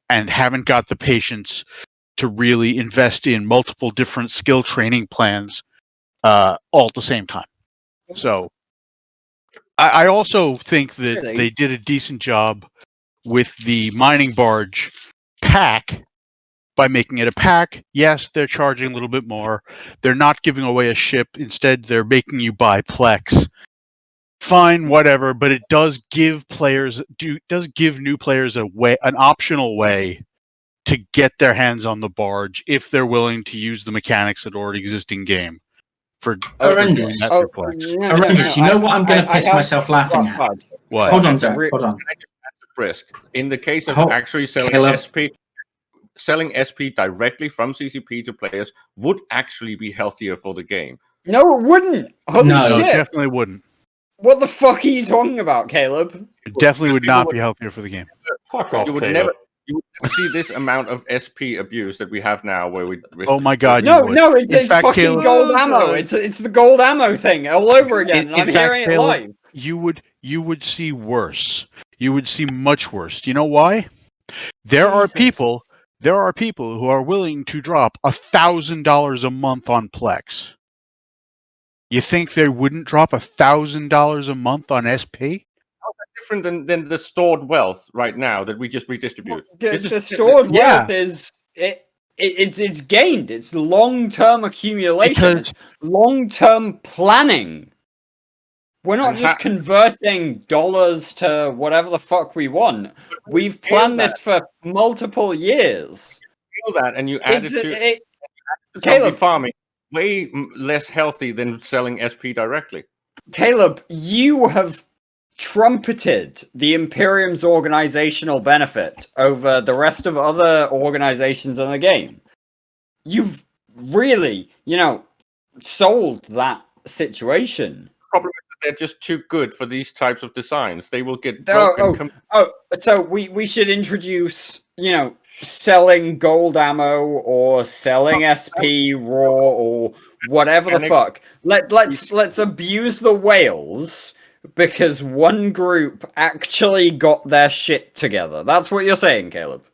and haven't got the patience to really invest in multiple different skill training plans all at the same time. So I also think that they did a decent job with the mining barge pack by making it a pack. Yes, they're charging a little bit more. They're not giving away a ship. Instead, they're making you buy Plex. Fine, whatever, but it does give new players an optional way to get their hands on the barge if they're willing to use the mechanics that already exist in game. Horrendous. Horrendous. You know what I'm going to piss myself laughing at? What? Hold on, Derek. Hold on. Brisk. In the case of actually selling SP directly from CCP to players would actually be healthier for the game. No, it wouldn't. Holy shit. It definitely wouldn't. What the fuck are you talking about, Caleb? It definitely would not be healthier for the game. Fuck off, you would Caleb. You would see this amount of SP abuse that we have now, where we. Oh my god! No, it's fucking Caleb, gold ammo. It's the gold ammo thing all over again. I'm hearing it live. You would see worse. You would see much worse. Do you know why? There are people who are willing to drop $1,000 a month on Plex. You think they wouldn't drop $1,000 a month on SP? Different than the stored wealth right now that we just redistribute. The stored wealth is it's gained. It's long-term accumulation. It's long-term planning. We're not just converting dollars to whatever the fuck we want. We've planned this for multiple years. You feel that, and you add it to Caleb farming. Way less healthy than selling SP directly. Caleb, you have trumpeted the Imperium's organizational benefit over the rest of other organizations in the game. You've really, sold that situation. The problem is that they're just too good for these types of designs. They will get broken. So we should introduce, selling gold ammo or selling SP raw or whatever the fuck. Let's abuse the whales because one group actually got their shit together. That's what you're saying, Caleb.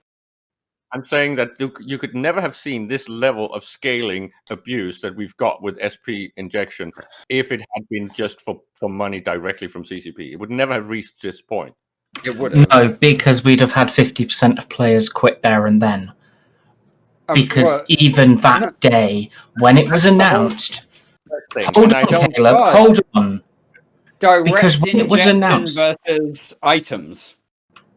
I'm saying that you could never have seen this level of scaling abuse that we've got with SP injection if it had been just for money directly from CCP. It would never have reached this point. It would have. No, because we'd have had 50% of players quit there and then. Because even that day, when it was announced... Hold on, Caleb, hold on. Because when it was announced... versus items.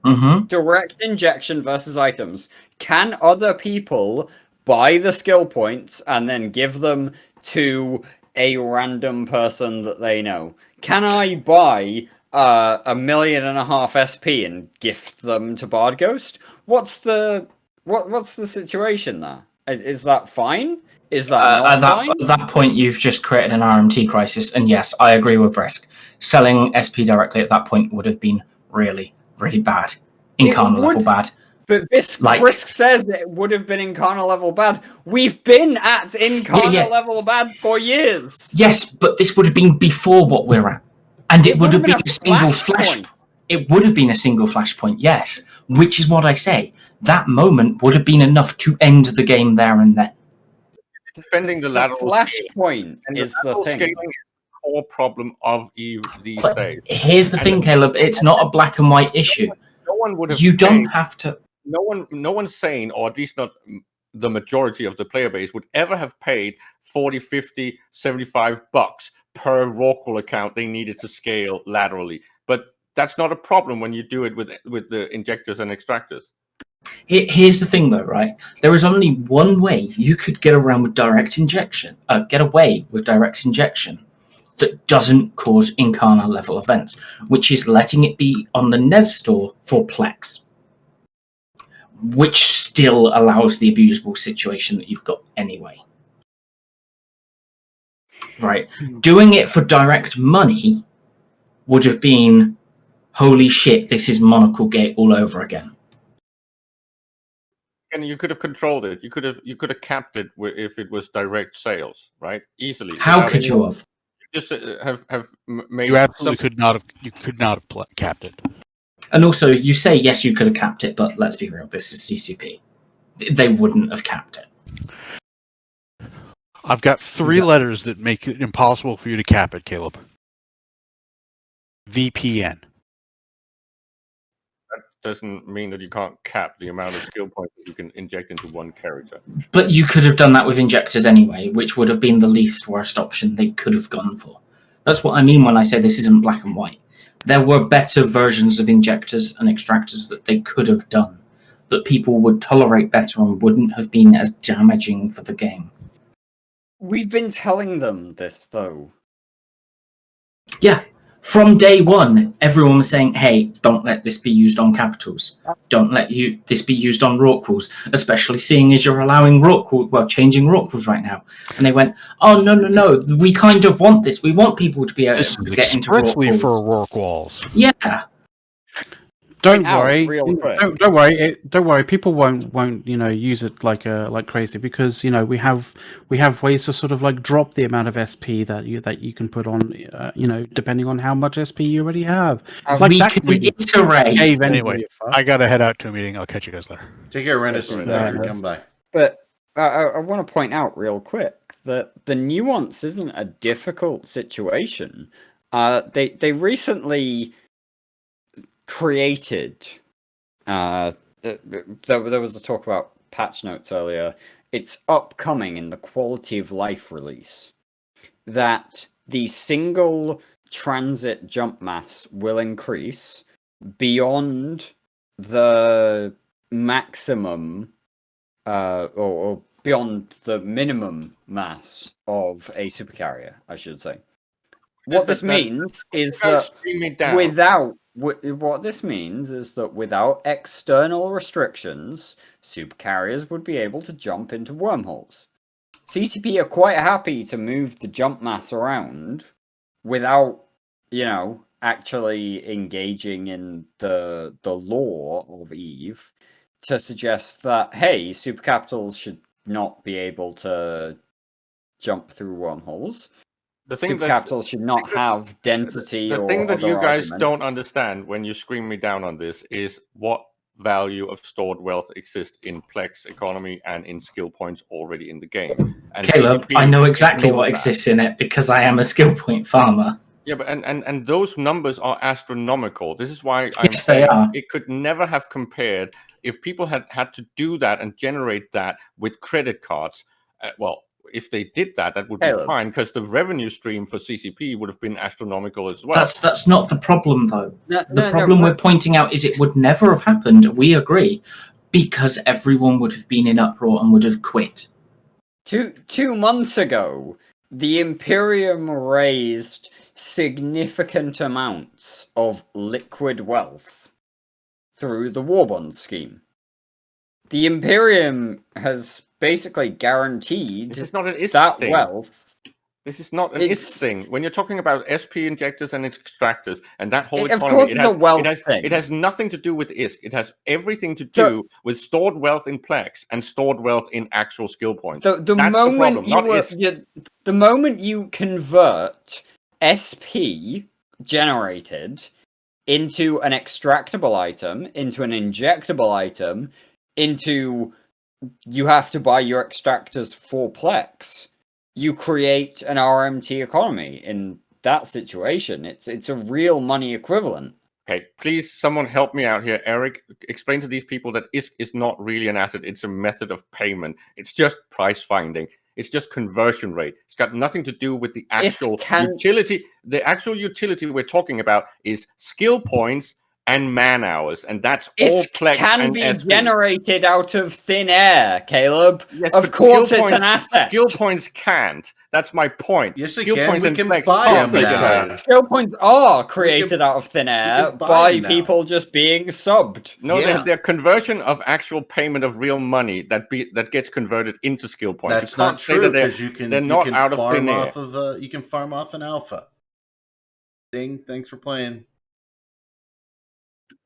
Mm-hmm. Direct injection versus items. Can other people buy the skill points and then give them to a random person that they know? Can I buy... 1.5 million SP and gift them to Bard Ghost? What's the situation there? Is that fine? Is that not fine? At that point, you've just created an RMT crisis, and yes, I agree with Brisk. Selling SP directly at that point would have been really, really bad. Incarnate level bad. But Brisk says it would have been Incarnate level bad. We've been at Incarnate level bad for years. Yes, but this would have been before what we're at. And it would have been a single flash. It would have been a single flashpoint, yes. Which is what I say. That moment would have been enough to end the game there and then. Defending the lateral flashpoint is the thing. Scaling is the core problem of these days. Here's the thing, Caleb. It's not a black and white issue. No one would have. You don't have to. No one's sane, or at least not the majority of the player base, would ever have paid 40, 50, $75 per Rorqual account they needed to scale laterally. But that's not a problem when you do it with the injectors and extractors. Here's the thing, though, right? There is only one way you could get around with direct injection, get away with direct injection that doesn't cause Incarnate level events, which is letting it be on the NES store for Plex, which still allows the abusable situation that you've got anyway. Right. Doing it for direct money would have been, holy shit, this is Monocle Gate all over again. And you could have controlled it. You could have capped it if it was direct sales, right? Easily. How could you have? Just have made. You absolutely could not have. You could not have capped it. And also, you say yes, you could have capped it, but let's be real. This is CCP. They wouldn't have capped it. I've got 3 letters that make it impossible for you to cap it, Caleb. VPN. doesn't mean that you can't cap the amount of skill points that you can inject into one character. But you could have done that with injectors anyway, which would have been the least worst option they could have gone for. That's what I mean when I say this isn't black and white. There were better versions of injectors and extractors that they could have done, that people would tolerate better and wouldn't have been as damaging for the game. We've been telling them this, though. Yeah. From day one, everyone was saying, hey, don't let this be used on capitals. Don't let this be used on Rorquals, especially seeing as you're allowing changing Rorquals right now. And they went, oh, no, we kind of want this. We want people to be able to get into Rorquals. For Rorquals. Yeah. Don't worry. Don't worry. People won't use it like crazy, because we have ways to sort of like drop the amount of SP that you can put on depending on how much SP you already have. We can iterate. Anyway, I gotta head out to a meeting. I'll catch you guys later. Take care, Rennis. Come by. But I want to point out real quick that the nuance isn't a difficult situation. They recently created there was a talk about patch notes earlier. It's upcoming in the quality of life release that the single transit jump mass will increase beyond the maximum or beyond the minimum mass of a supercarrier, I should say. What this means is that without external restrictions, supercarriers would be able to jump into wormholes. CCP are quite happy to move the jump mass around without, actually engaging in the law of EVE to suggest that, hey, supercapitals should not be able to jump through wormholes. The supercapitals should not have density. The thing that you guys don't understand when you scream me down on this is what value of stored wealth exists in Plex economy and in skill points already in the game. And Caleb, I know exactly what exists in it because I am a skill point farmer. Yeah, but and those numbers are astronomical. This is why I'm yes, they are. It could never have compared if people had to do that and generate that with credit cards. If they did that, that would be fine, because the revenue stream for CCP would have been astronomical as well. That's not the problem, though. The problem we're pointing out is it would never have happened, we agree, because everyone would have been in uproar and would have quit. 2 months ago, the Imperium raised significant amounts of liquid wealth through the war bond scheme. The Imperium has basically guaranteed this is not an that thing. Wealth. This is not an ISK thing. When you're talking about SP injectors and extractors and that whole economy, of course it has nothing to do with ISK. It has everything to do with stored wealth in Plex and stored wealth in actual skill points. The moment you convert SP generated into an extractable item, into an injectable item, into you have to buy your extractors for Plex, you create an RMT economy. In that situation, it's a real money equivalent. Okay, please, someone help me out here. Eric, explain to these people that ISK is not really an asset. It's a method of payment. It's just price finding. It's just conversion rate. It's got nothing to do with the actual utility. The actual utility we're talking about is skill points and man hours, and that's all Plex can be generated out of thin air, Caleb. Yes, of course it's an asset. Skill points can't. That's my point. Yes, skill can. Points we can buy them now. Skill points are created out of thin air by people just being subbed. No, they're conversion of actual payment of real money that gets converted into skill points. That's not true, because they're not out of thin air. You can farm off an alpha. Thanks for playing.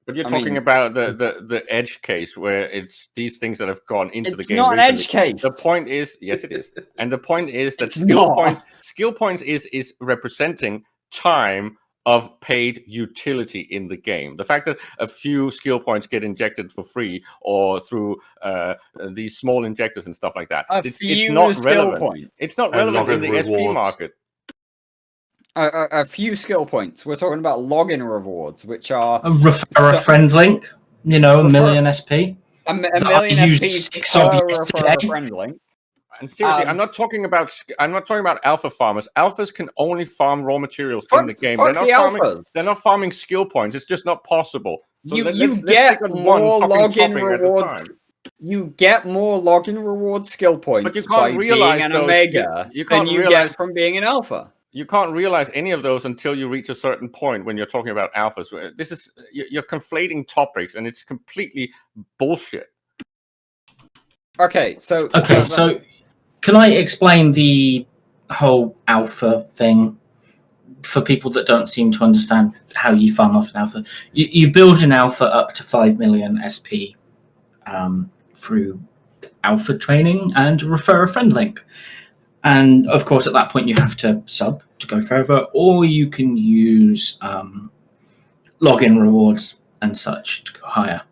But you're talking about the edge case where it's these things that have gone into the game. It's not an edge case. The point is, yes, it is, and the point is that skill points is representing time of paid utility in the game. The fact that a few skill points get injected for free or through these small injectors and stuff like that, it's not relevant. It's not relevant in the SP market. A few skill points. We're talking about login rewards, which are a friend link. You know, a million SP. A million SP per friend link. And seriously, I'm not talking about alpha farmers. Alphas can only farm raw materials in the game. They're not farming skill points. It's just not possible. So you get more login rewards. You get more login reward skill points by being an Omega than you get from being an Alpha. You can't realize any of those until you reach a certain point when you're talking about alphas. You're conflating topics, and it's completely bullshit. Okay, so can I explain the whole alpha thing for people that don't seem to understand how you farm off an alpha? You build an alpha up to 5 million SP through alpha training and refer a friend link. And of course, at that point, you have to sub to go further, or you can use login rewards and such to go higher.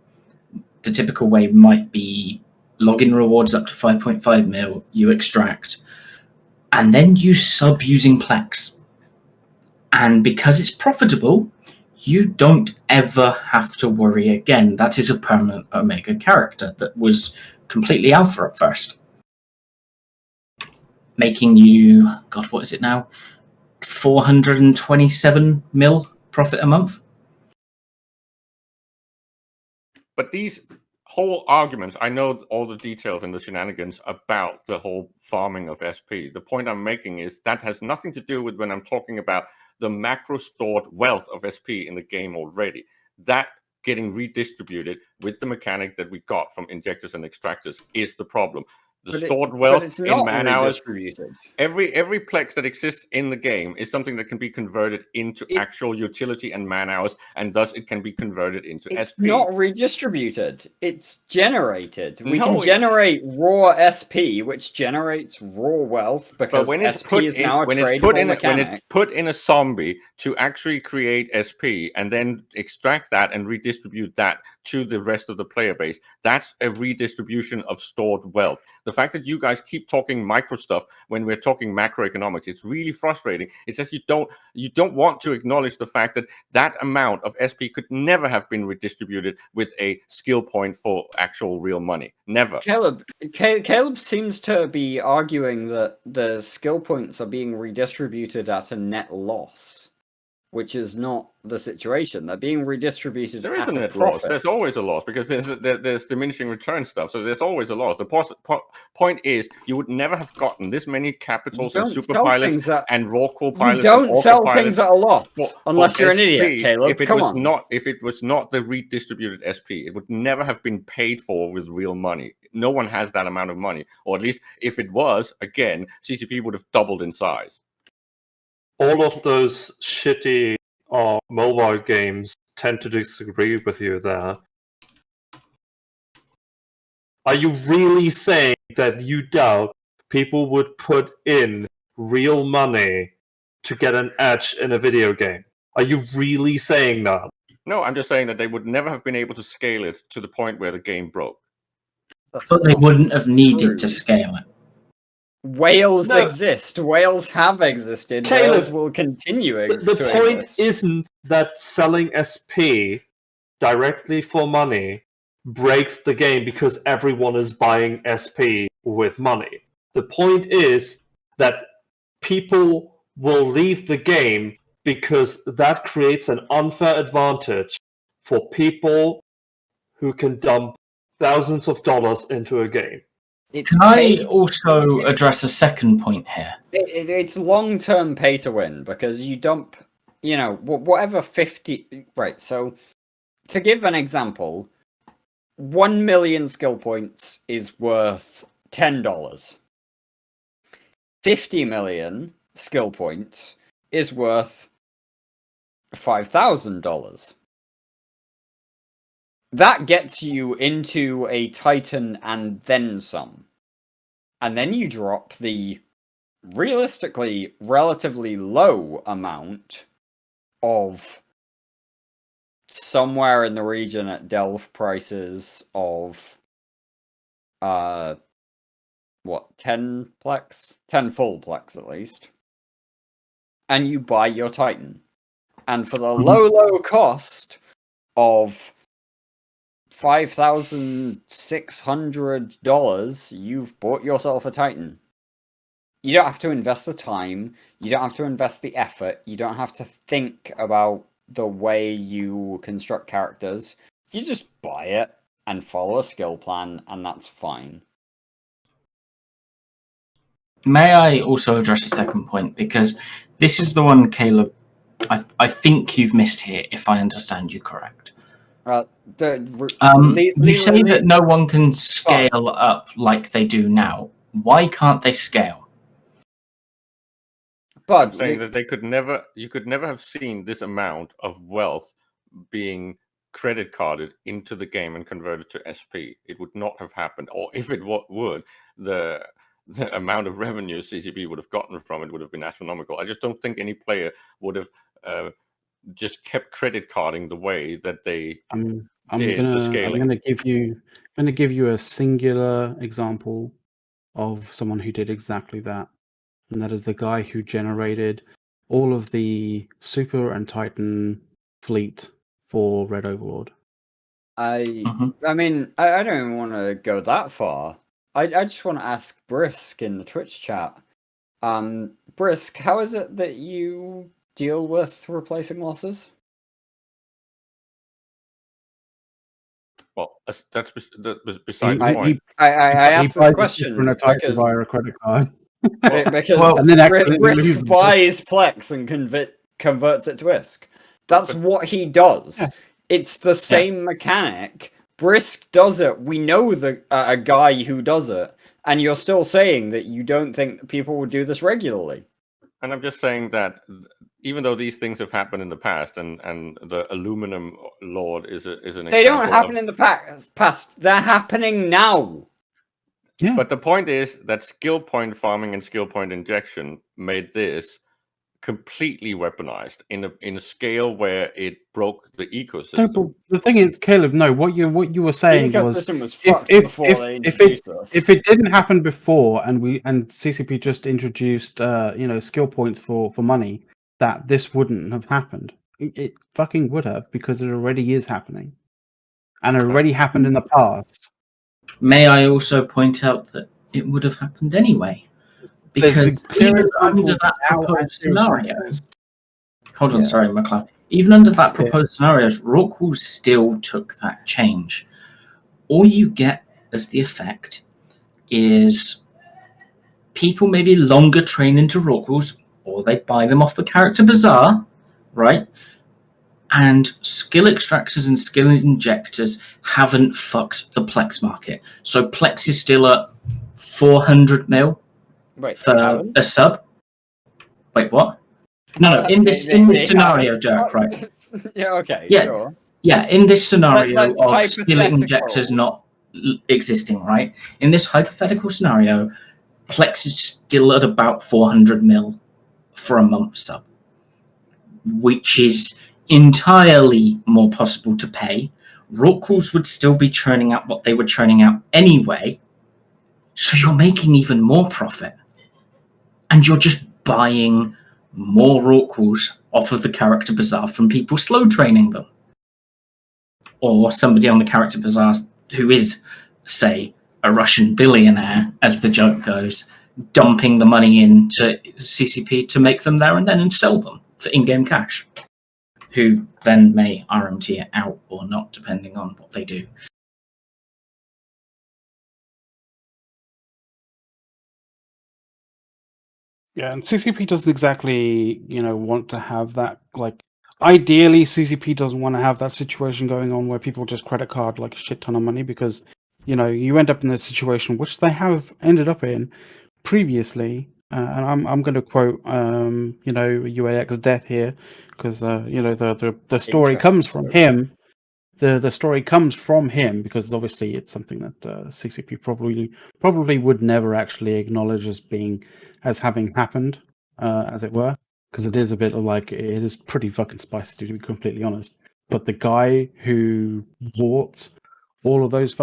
The typical way might be login rewards up to 5.5 mil, you extract, and then you sub using Plex. And because it's profitable, you don't ever have to worry again. That is a permanent Omega character that was completely alpha at first. Making you, God, what is it now? 427 mil profit a month? But these whole arguments, I know all the details and the shenanigans about the whole farming of SP. The point I'm making is that has nothing to do with when I'm talking about the macro stored wealth of SP in the game already. That getting redistributed with the mechanic that we got from injectors and extractors is the problem. Stored wealth in man hours. Every plex that exists in the game is something that can be converted into actual utility and man hours, and thus it can be converted into SP. It's not redistributed. It's generated. We can generate raw SP, which generates raw wealth because when it's SP is now a tradable mechanic. When it's put in a zombie to actually create SP and then extract that and redistribute that to the rest of the player base, that's a redistribution of stored wealth. The fact that you guys keep talking micro stuff when we're talking macroeconomics, it's really frustrating. It's as you don't want to acknowledge the fact that that amount of SP could never have been redistributed with a skill point for actual real money. Never. Caleb seems to be arguing that the skill points are being redistributed at a net loss, which is not the situation. They're being redistributed. There is a net loss. There's always a loss because there's diminishing return stuff. So there's always a loss. The point is you would never have gotten this many capitals and super pilots and raw core pilots. You don't sell things at a loss unless you're an idiot, Caleb. If it was not the redistributed SP, it would never have been paid for with real money. No one has that amount of money, or at least if it was, again, CCP would have doubled in size. All of those shitty mobile games tend to disagree with you there. Are you really saying that you doubt people would put in real money to get an edge in a video game? Are you really saying that? No, I'm just saying that they would never have been able to scale it to the point where the game broke. But they wouldn't have needed to scale it. Whales exist. Whales have existed. Caleb, whales will continue the point isn't that selling SP directly for money breaks the game because everyone is buying SP with money. The point is that people will leave the game because that creates an unfair advantage for people who can dump thousands of dollars into a game. Can I also address a second point here? It's long-term pay to win because you dump, whatever 50... Right, so to give an example, 1 million skill points is worth $10. 50 million skill points is worth $5,000. That gets you into a Titan and then some. And then you drop the realistically relatively low amount of somewhere in the region at Delve prices of 10 plex? 10 full plex at least. And you buy your Titan. And for the low cost of $5,600, you've bought yourself a Titan. You don't have to invest the time. You don't have to invest the effort. You don't have to think about the way you construct characters. You just buy it and follow a skill plan, and that's fine. May I also address a second point? Because this is the one, Caleb, I think you've missed here, if I understand you correct. You say that no one can scale up like they do now. Why can't they scale? But I'm saying that you could never have seen this amount of wealth being credit carded into the game and converted to SP. It would not have happened. Or if it would, the amount of revenue CCP would have gotten from it would have been astronomical. I just don't think any player would have just kept credit carding the way that they did the scaling. I'm going to give you a singular example of someone who did exactly that, and that is the guy who generated all of the Super and Titan fleet for Red Overlord. I mean, I don't even want to go that far. I just want to ask Brisk in the Twitch chat. Brisk, how is it that you deal with replacing losses? Well, that's beside the point. I asked this question because via a credit card. Because and then Brisk buys Plex and converts it to ISK. That's what he does. Yeah. It's the same mechanic. Brisk does it. We know a guy who does it, and you're still saying that you don't think people would do this regularly. And I'm just saying that even though these things have happened in the past, and the Aluminum Lord is an example. They don't happen in the past. They're happening now. Yeah. But the point is that skill point farming and skill point injection made this completely weaponized in a scale where it broke the ecosystem. No, the thing is, Caleb, no, what you were saying was if it didn't happen before and CCP just introduced skill points for money, that this wouldn't have happened. It fucking would have, because it already is happening. And it already happened in the past. May I also point out that it would have happened anyway? Because even under that proposed scenario... Hold on, sorry, McLeod. Even under that proposed scenarios, Rorquals still took that change. All you get as the effect is people maybe longer train into Rorquals, or they buy them off the Character Bazaar, right? And skill extractors and skill injectors haven't fucked the Plex market. So Plex is still at 400 mil for a sub. Wait, what? No, in this scenario, Dirk, right? Yeah, okay, yeah, sure. Yeah, in this scenario of skill injectors not existing, right? In this hypothetical scenario, Plex is still at about 400 mil for a month sub, which is entirely more possible to pay. Rorquals would still be churning out what they were churning out anyway, so you're making even more profit. And you're just buying more Rorquals off of the Character Bazaar from people slow training them. Or somebody on the Character Bazaar who is, say, a Russian billionaire, as the joke goes, dumping the money into CCP to make them there and then and sell them for in-game cash, who then may RMT it out or not, depending on what they do. Yeah, and CCP doesn't exactly, want to have that. Like, ideally, CCP doesn't want to have that situation going on where people just credit card like a shit ton of money, because, you end up in this situation, which they have ended up in previously. And I'm going to quote, UAX Death here, because the story comes from him. The story comes from him because obviously it's something that CCP probably would never actually acknowledge as having happened, as it were, because it is a bit of like, it is pretty fucking spicy, to be completely honest. But the guy who bought all of those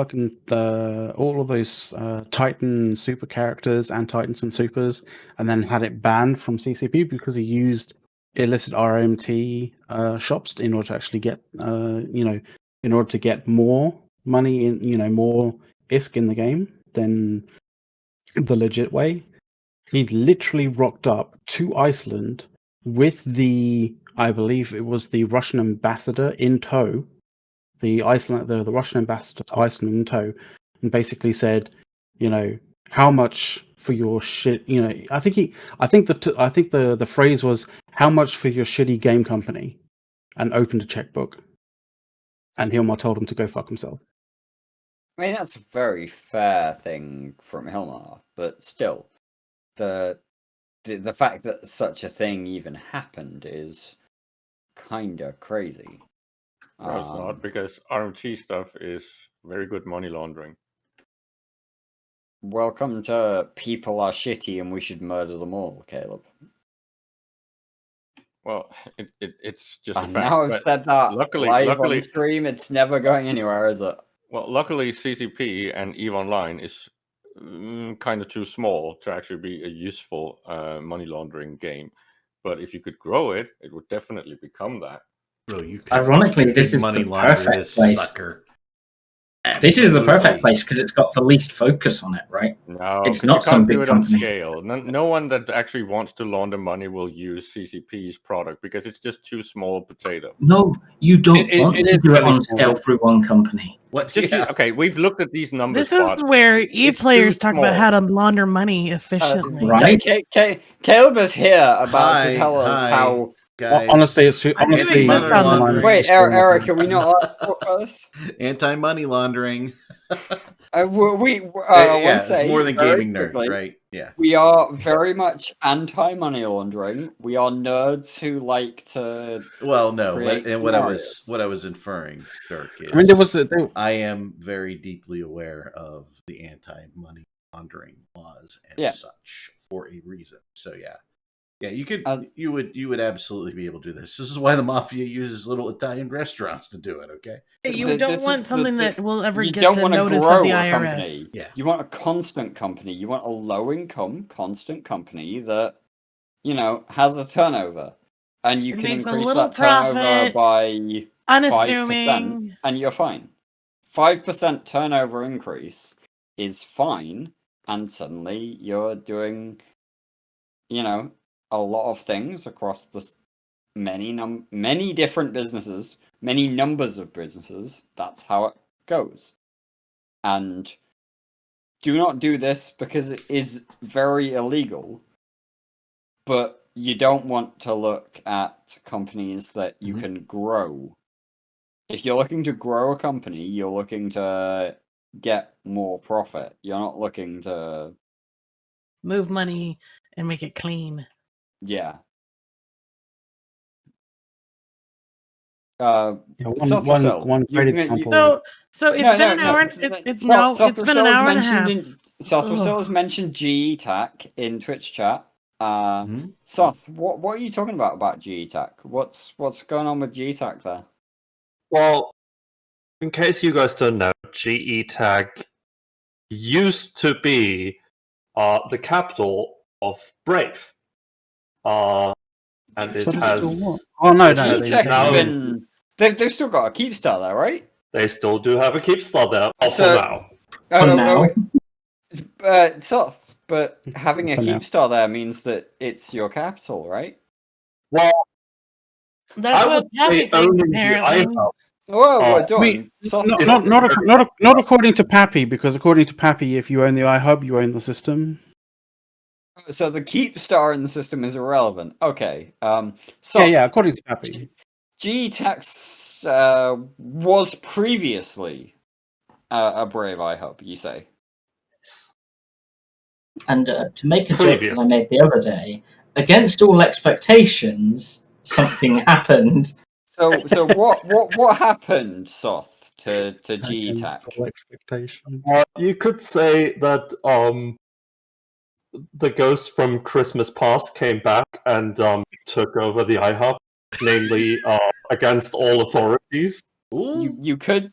Titan super characters and Titans and Supers, and then had it banned from CCP because he used illicit RMT shops in order to actually get, in order to get more money in, more ISK in the game than the legit way. He literally rocked up to Iceland with I believe it was the Russian ambassador in tow, the Russian ambassador to Iceland in tow, and basically said, how much for your shit? I think the phrase was, how much for your shitty game company, and opened a checkbook. And Hilmar told him to go fuck himself. I mean, that's a very fair thing from Hilmar, but still, the fact that such a thing even happened is kind of crazy. No, it's not, because RMT stuff is very good money laundering. Welcome to People Are Shitty and We Should Murder Them All, Caleb. Well, it's just a fact. Now I've said that luckily on stream, it's never going anywhere, is it? Well, luckily CCP and EVE Online is kind of too small to actually be a useful money laundering game. But if you could grow it, it would definitely become that. Bro, ironically, this is the perfect place. Sucker. This is the perfect place because it's got the least focus on it, right? No, it's not some big company. On scale. No one that actually wants to launder money will use CCP's product because it's just too small potato. No, you don't want to do it on scale through one company. What? Okay, we've looked at these numbers. This is where EVE players talk about how to launder money efficiently. Right? Caleb is here about to tell us how. Guys. Honestly, it's too. Honestly, wait, Eric, are we not allowed to talk about this? Anti-money laundering. It's more than gaming nerds, right? Yeah. We are very much anti-money laundering. We are nerds who like to. Well, no, what I was inferring, Dirk, is I am very deeply aware of the anti-money laundering laws and such for a reason. So yeah. Yeah, you would absolutely be able to do this. This is why the mafia uses little Italian restaurants to do it. Okay, you don't want something that will ever get the notice of the IRS. Company. Yeah, you want a constant company. You want a low-income, constant company that has a turnover, and you can increase that turnover by unassuming, 5%, and you're fine. 5% turnover increase is fine, and suddenly you're doing, a lot of things across the many different businesses, many numbers of businesses. That's how it goes. And do not do this because it is very illegal. But you don't want to look at companies that you can grow. If you're looking to grow a company, you're looking to get more profit. You're not looking to move money and make it clean. Yeah. One great example. So it's been an hour. It's been an hour and a half. Soth has mentioned GE-TAC in Twitch chat. Soth, what are you talking about GE-TAC? What's going on with GE-TAC there? Well, in case you guys don't know, GE-TAC used to be the capital of Brave. And it has. Oh no! They've still got a Keepstar there, right? They still do have a Keepstar there. For now. Soth, but having a Keepstar there means that it's your capital, right? Well, that's what Happy thinks, apparently. Whoa, not according to Pappy, because according to Pappy, if you own the iHub, you own the system. So the Keepstar in the system is irrelevant. Okay. According to Pappy. GE-TAC was previously a Brave iHub, you say? And to make a joke that I made the other day, against all expectations, something happened. So what happened, Soth, to GE-TAC? Expectations. You could say that the ghost from Christmas Past came back and took over the iHub, namely against all authorities. You could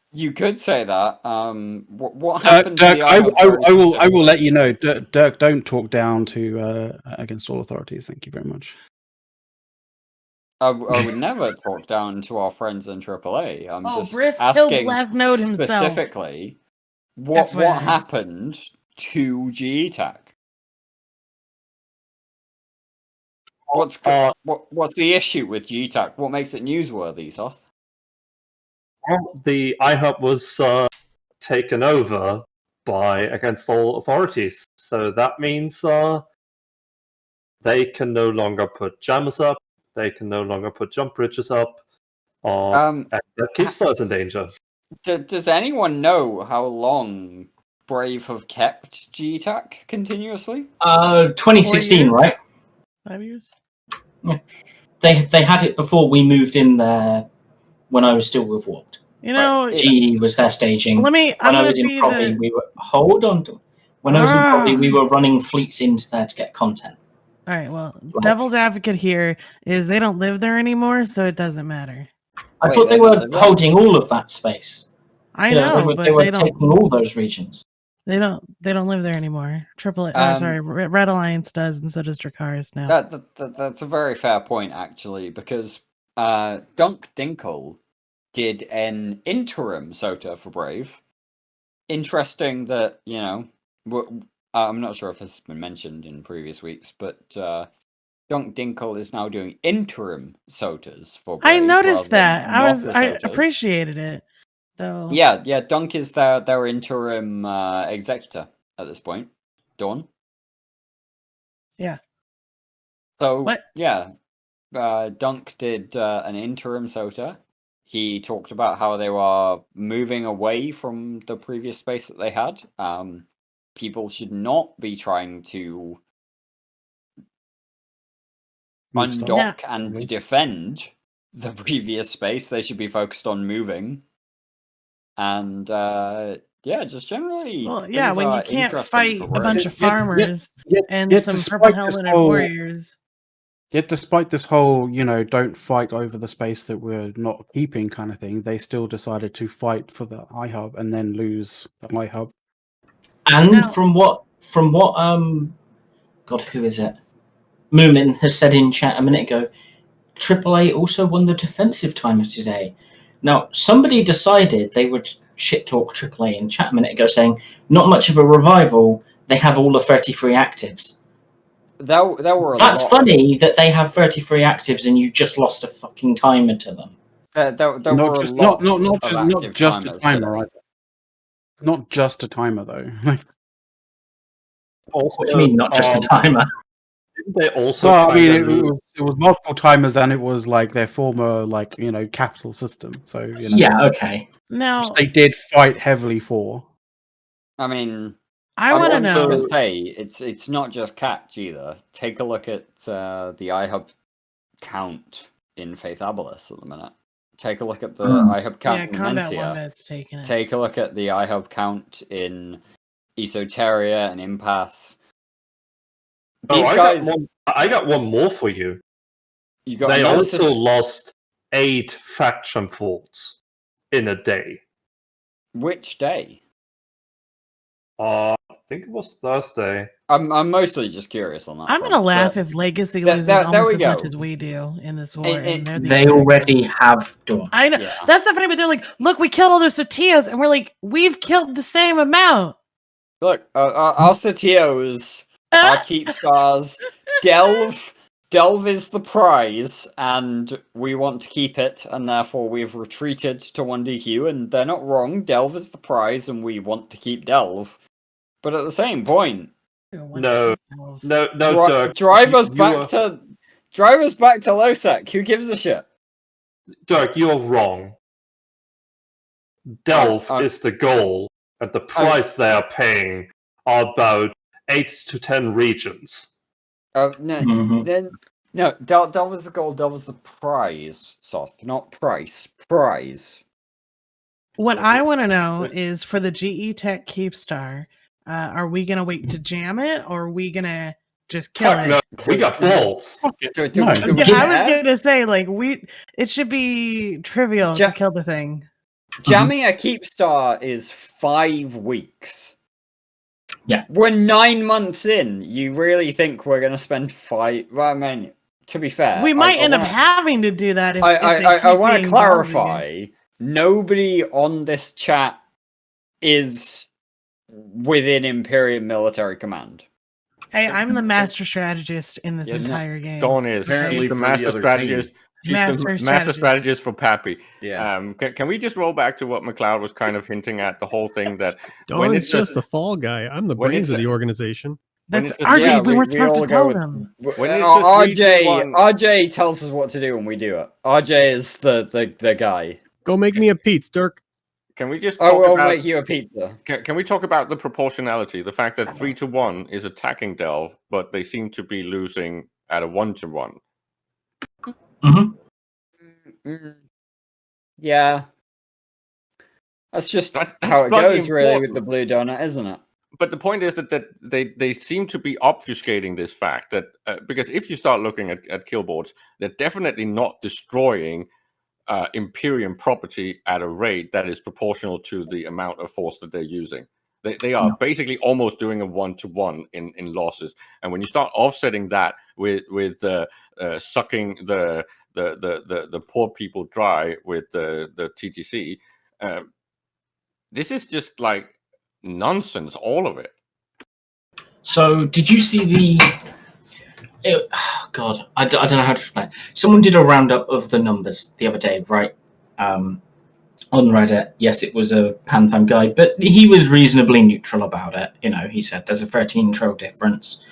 say that. What happened? Dirk, to the I will let you know. Dirk, don't talk down to against all authorities. Thank you very much. I would never talk down to our friends in AAA. I'm just Brisk asking killed Last Node himself. specifically what happened to GE Tech. What's the issue with GE Tech? What makes it newsworthy, Soth? Well, the iHub was taken over by Against All Authorities, so that means they can no longer put jammers up. They can no longer put jump bridges up. And that keeps us in danger. Does anyone know how long Brave have kept GE Tech continuously? 2016, right? 5 years. Yeah. They had it before we moved in there when I was still with Warped. You know, GE was their staging. When I was in Probby, we were When I was in Probby, we were running fleets into there to get content. All right. Well, devil's advocate here is they don't live there anymore, so it doesn't matter. I thought they were holding all of that space. I know, but they were they don't taking all those regions. They don't live there anymore. Red Alliance does, and so does Dracarys now. That's a very fair point, actually, because Dunk Dinkle did an interim SOTA for Brave. Interesting that, I'm not sure if this has been mentioned in previous weeks, but Dunk Dinkle is now doing interim SOTAs for Brave. I noticed that. I appreciated it. So yeah, Dunk is their interim executor at this point. Dawn. Yeah. So Dunk did an interim SOTA. He talked about how they were moving away from the previous space that they had. People should not be trying to undock and defend the previous space. They should be focused on moving. And just generally. Well, yeah, when you can't fight a bunch of farmers and some purple helmeted warriors. Yet, despite this whole, don't fight over the space that we're not keeping kind of thing, they still decided to fight for the iHub and then lose the iHub. And from what God, who is it? Moomin has said in chat a minute ago, AAA also won the defensive timer today. Now, somebody decided they would shit talk AAA in chat a minute ago, saying not much of a revival. They have all the 33 actives. That's funny that they have 33 actives and you just lost a fucking timer to them. Not just a timer, right? Not just a timer, though. Also, what do you mean, not just a timer? Didn't they also? Well, I mean, it was multiple timers, and it was like their former, capital system. So yeah, okay. Now they did fight heavily for. I mean, I want to know. To say it's not just Catch either. Take a look at the iHub count in Faith Abolus at the minute. Take a look at the iHub count in Mencia. Take a look at the iHub count in Esoteria and Impasse. I got one more for you. They also lost 8 faction forts in a day. Which day? I think it was Thursday. I'm mostly just curious on that. I'm gonna laugh if Legacy loses almost as much as we do in this war. They already have done. I know. Yeah. That's not funny, but they're like, "Look, we killed all their Sotios," and we're like, "We've killed the same amount." Look, our Sotios, our keep scars, Delve is the prize, and we want to keep it, and therefore we've retreated to 1DQ, and they're not wrong. Delve is the prize, and we want to keep Delve. But at the same point, no, Dirk. Drive us back to Losec. Who gives a shit? Dirk, you're wrong. Delve is the goal, and the price they are paying are about 8 to 10 regions. No, Delve is the goal. Delve is the prize, Soth, not price. Prize. What I want to know is for the GE Tech Keepstar, are we gonna wait to jam it, or are we gonna just kill it? No, we got balls. I was gonna say, it should be trivial to kill the thing. Jamming a Keepstar is 5 weeks. Yeah. We're 9 months in. You really think we're gonna spend 5? Well, I mean, to be fair, we might end up having to do that. If I want to clarify. Nobody on this chat is within Imperium military command. Hey, I'm the master strategist in this entire game. Dawn is. She's the master strategist. She's the master strategist for Pappy. Yeah. Can we just roll back to what McLeod was kind of hinting at? The whole thing that Dawn is just the fall guy. I'm the brains of the organization. That's RJ. We weren't supposed to tell them. RJ tells us what to do when we do it. RJ is the guy. Go make me a pizza, Dirk. Can we just? I'll make you a pizza. Can we talk about the proportionality? The fact that 3-1 is attacking Delve, but they seem to be losing at a 1-1. Yeah, that's just how it goes, really, with the blue donut, isn't it? But the point is that they seem to be obfuscating this fact that because if you start looking at kill boards, they're definitely not destroying Imperium property at a rate that is proportional to the amount of force that they're using. They are basically almost doing a 1-1 in losses. And when you start offsetting that with sucking the poor people dry with the TTC, this is just like nonsense, all of it. So did you see God, I don't know how to explain it. Someone did a roundup of the numbers the other day, right? On Reddit. Yes, it was a PanFam guy, but he was reasonably neutral about it. You know, he said there's a 13 trill difference.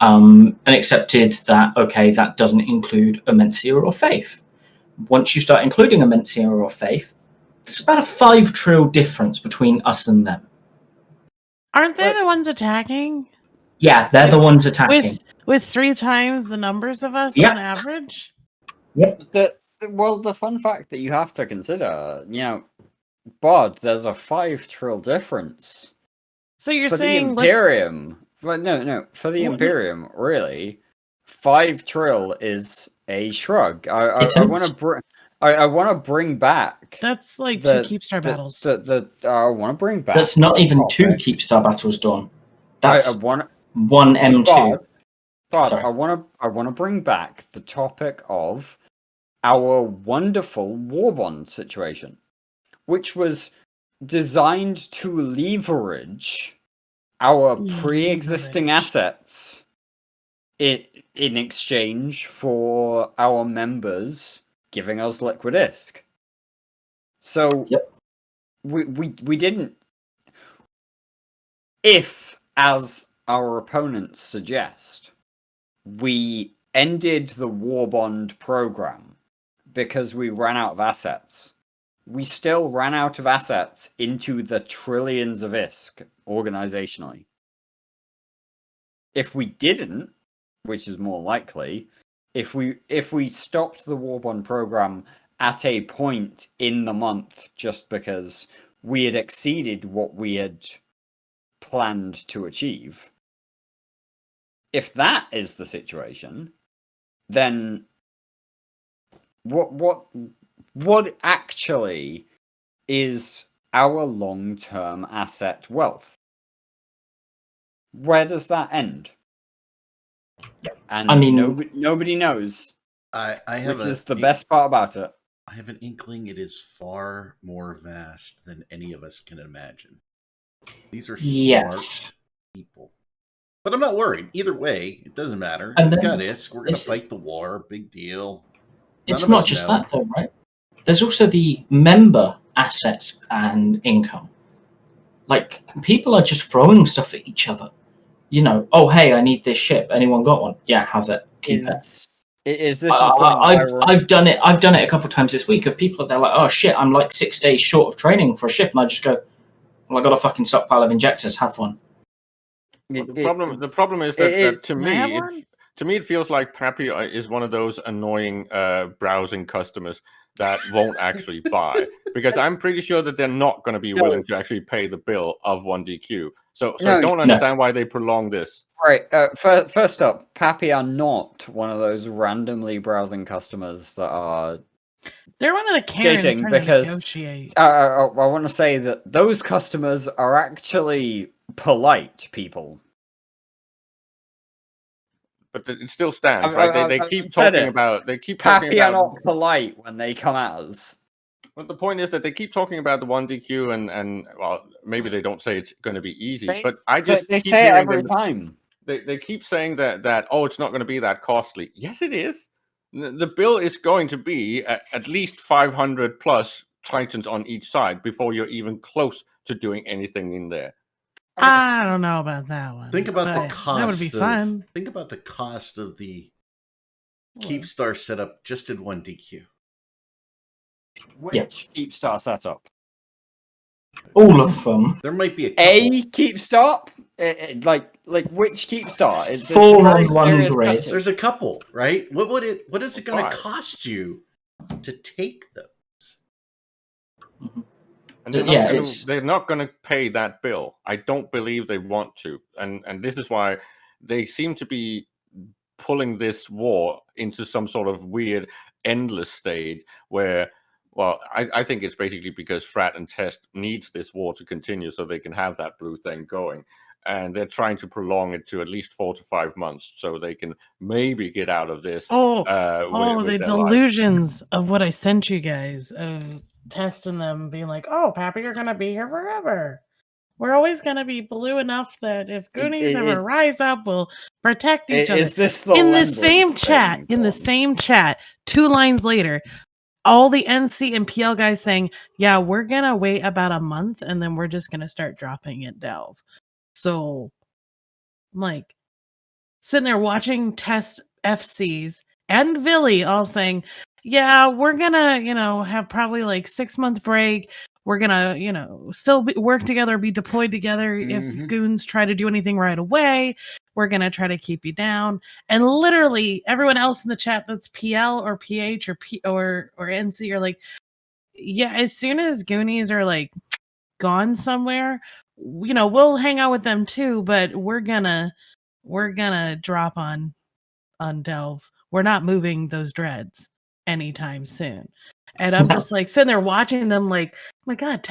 And accepted that, okay, that doesn't include Amencia or Faith. Once you start including Amencia or Faith, it's about a 5 trill difference between us and them. Aren't they the ones attacking? Yeah, they're the ones attacking. With 3 times the numbers of us on average? Yep. The fun fact that you have to consider, Bod, there's a 5 trill difference. So you're for saying the Imperium. Well, no. For the Imperium, really, 5 trill is a shrug. I want to bring back. That's like 2 Keepstar battles. I want to bring back. That's not even 2 Keepstar battles, Dawn. That's 1 M2. But I want to bring back the topic of our wonderful war bond situation, which was designed to leverage our pre-existing assets in exchange for our members giving us Liquid ISK. So we didn't. If, as our opponents suggest, we ended the war bond program because we ran out of assets, we still ran out of assets into the trillions of ISK organizationally. If we didn't, which is more likely, if we stopped the war bond program at a point in the month just because we had exceeded what we had planned to achieve, if that is the situation, then what actually is our long-term asset wealth? Where does that end? And I mean, nobody knows. Which is the best part about it. I have an inkling it is far more vast than any of us can imagine. These are smart people. But I'm not worried. Either way, it doesn't matter. We've got ISK. We're going to fight the war. Big deal. It's not just that, though, right? There's also the member assets and income. Like, people are just throwing stuff at each other. Oh, hey, I need this ship. Anyone got one? Yeah, have it. Keep it. Is this? I've done it. I've done it a couple of times this week. Of people, they're like, "Oh shit, I'm like 6 days short of training for a ship," and I just go, "Well, I got a fucking stockpile of injectors. Have one." The problem is that to me it feels like Pappy is one of those annoying browsing customers that won't actually buy, because I'm pretty sure that they're not going to be willing to actually pay the bill of 1DQ. So I don't understand why they prolong this. Right. First up, Pappy are not one of those randomly browsing customers that are. They're one of the Karens because to negotiate. I want to say that those customers are actually polite people. But it still stands, right? They keep talking about. They keep talking Pappy about. are not polite when they come at us. But the point is that they keep talking about the 1DQ and well, maybe they don't say it's going to be easy, but I just they keep say it hearing every them. time. They keep saying that oh, it's not going to be that costly. Yes, it is. The bill is going to be at least 500 plus Titans on each side before you're even close to doing anything in there. I don't know about that one. Think about the cost. That would be fun. Think about the cost of the Keepstar setup just in 1DQ. Which Keepstar setup? All of them. There might be a Keepstar. Like which Keepstar? It's 4 on 1 grid. There's a couple, right? What is it going to cost you to take those? And they're not going to pay that bill. I don't believe they want to, and this is why they seem to be pulling this war into some sort of weird, endless state where. Well, I think it's basically because Frat and Test needs this war to continue so they can have that blue thing going. And they're trying to prolong it to at least 4 to 5 months so they can maybe get out of this. The delusions of what I sent you guys, of testing them, being like, oh, Pappy, you're going to be here forever. We're always going to be blue enough that if Goonies ever rise up, we'll protect each other. Is this in the same chat, 2 lines later, all the NC and PL guys saying, yeah, we're going to wait about a month and then we're just going to start dropping it Delve. So, I'm like, sitting there watching Test FCs and Villy all saying, yeah, we're going to, have probably like 6-month break. We're going to, still work together, be deployed together. If goons try to do anything right away, we're going to try to keep you down. And literally everyone else in the chat that's PL or PH or NC are like, yeah, as soon as Goonies are like gone somewhere, we'll hang out with them too, but we're gonna drop on Delve. We're not moving those dreads anytime soon. And I'm just like sitting there watching them like, oh my God,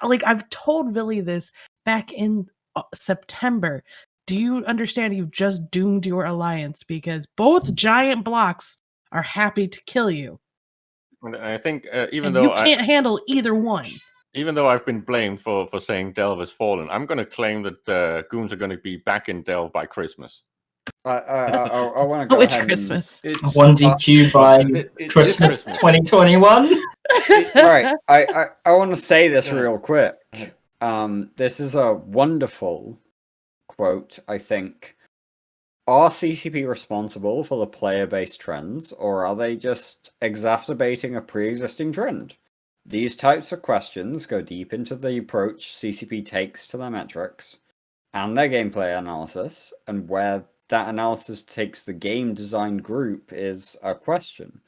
like I've told Villy this back in September. Do you understand you've just doomed your alliance because both giant blocks are happy to kill you? And I think you can't handle either one. Even though I've been blamed for saying Delve has fallen, I'm going to claim that goons are going to be back in Delve by Christmas. I want to go it's ahead Christmas. It's 1DQ by Christmas 2021. Right. I want to say this real quick. This is a wonderful quote, I think. Are CCP responsible for the player-based trends, or are they just exacerbating a pre-existing trend? These types of questions go deep into the approach CCP takes to their metrics and their gameplay analysis, and where that analysis takes the game design group is a question.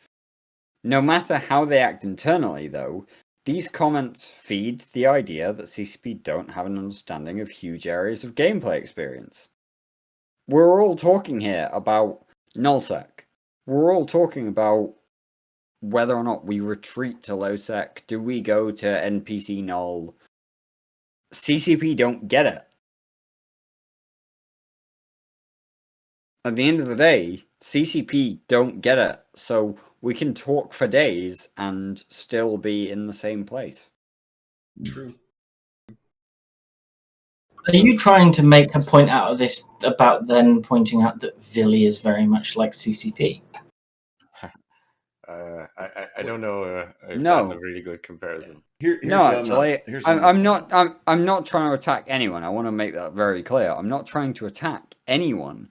No matter how they act internally, though, these comments feed the idea that CCP don't have an understanding of huge areas of gameplay experience. We're all talking here about nullsec. We're all talking about whether or not we retreat to low sec. Do we go to NPC null? CCP don't get it. At the end of the day, CCP don't get it. So we can talk for days and still be in the same place. True. Are you trying to make a point out of this about then pointing out that Villy is very much like CCP? I don't know if that's a really good comparison. I'm not trying to attack anyone. I want to make that very clear. I'm not trying to attack anyone.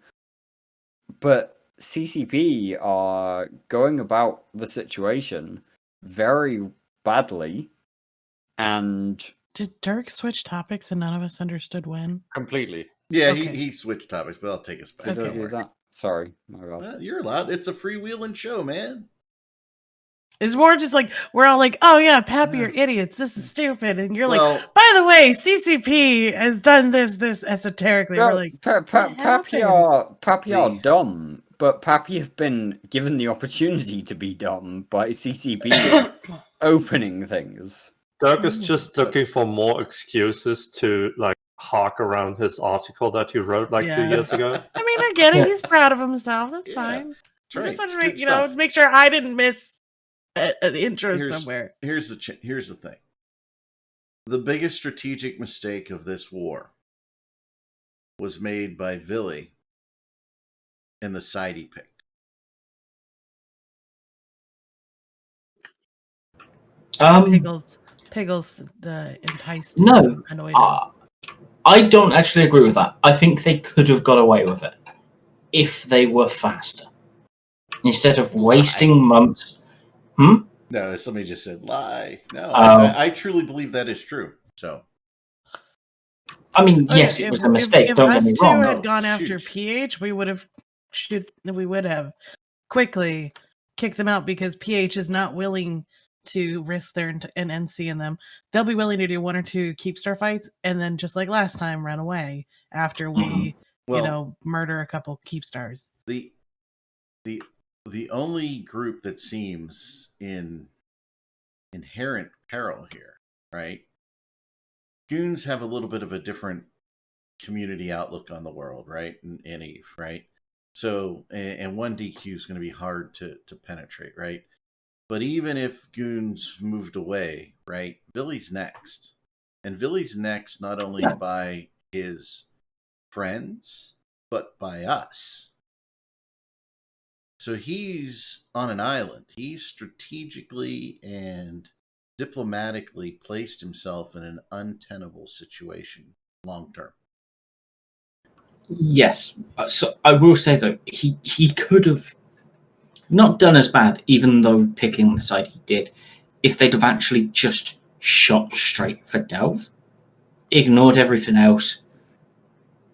But CCP are going about the situation very badly, and did Dirk switch topics and none of us understood when? Completely. Yeah, Okay. he switched topics, but I'll take us back. Did I do that? Sorry, my God. Well, you're allowed. It's a freewheeling show, man. It's more just like we're all like, "Oh yeah, Pappy, you're idiots. This is stupid," and you're like, "By the way, CCP has done this esoterically." No, we're like, Pappy are dumb, but Pappy have been given the opportunity to be dumb by CCP opening things. Dirk is just looking for more excuses to like hark around his article that he wrote like 2 years ago. I mean, I get it. He's proud of himself. That's fine. That's I'm just right. wondering, make sure I didn't miss an intro somewhere. Here's the thing. The biggest strategic mistake of this war was made by Vili and the side he picked. Piggles enticed. No, annoyed I don't actually agree with that. I think they could have got away with it if they were faster. Instead of wasting months. No, somebody just said lie. No, I truly believe that is true. So, I mean, yes, it was a mistake. Don't get me wrong. If us two had gone after PH, we would have quickly kicked them out because PH is not willing to risk their an NC in them. They'll be willing to do 1 or 2 Keepstar fights and then just like last time run away after we murder a couple Keepstars. The only group that seems in inherent peril here, right? Goons have a little bit of a different community outlook on the world, right? And Eve, right? So, and 1 DQ is going to be hard to penetrate, right? But even if Goons moved away, right, Vili's next. And Vili's next not only by his friends, but by us. So he's on an island. He's strategically and diplomatically placed himself in an untenable situation long term. Yes. So I will say, though, he could have not done as bad, even though picking the side he did, if they'd have actually just shot straight for Delve, ignored everything else,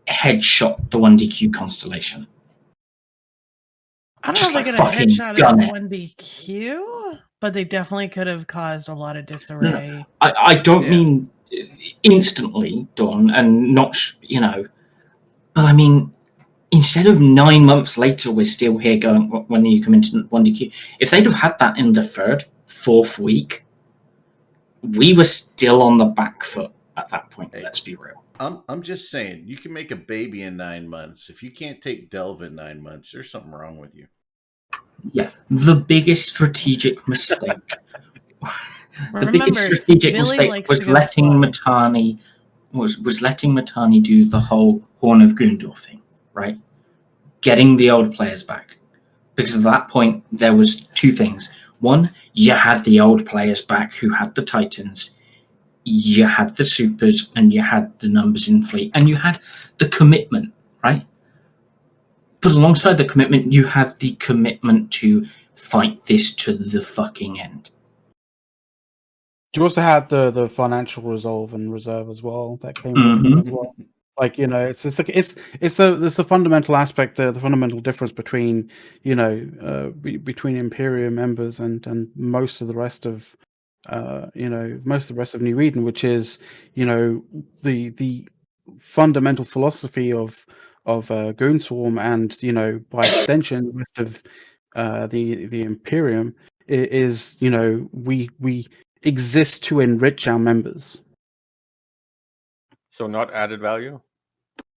headshot the 1DQ Constellation. I don't know if they're going to headshot at 1DQ, but they definitely could have caused a lot of disarray. No, I don't mean instantly, Dawn, and not, but I mean, instead of 9 months later, we're still here going, when you come into 1DQ. If they'd have had that in the 3rd, 4th week, we were still on the back foot at that point. Let's be real. I'm just saying, you can make a baby in 9 months. If you can't take Delve in 9 months, there's something wrong with you. Yeah, the biggest strategic mistake. Biggest strategic mistake was letting Mittani was letting Mittani do the whole Horn of Gondor thing, right? Getting the old players back, because at that point there was 2 things. One, you had the old players back who had the Titans. You had the supers, and you had the numbers in fleet, and you had the commitment, right? But alongside the commitment, you have the commitment to fight this to the fucking end. You also had the financial resolve and reserve as well that came with them as well. Like, it's the fundamental aspect, the fundamental difference between between Imperium members and most of the rest of New Eden, which is the fundamental philosophy of Goonswarm and by extension the rest of the Imperium is we exist to enrich our members. So not added value?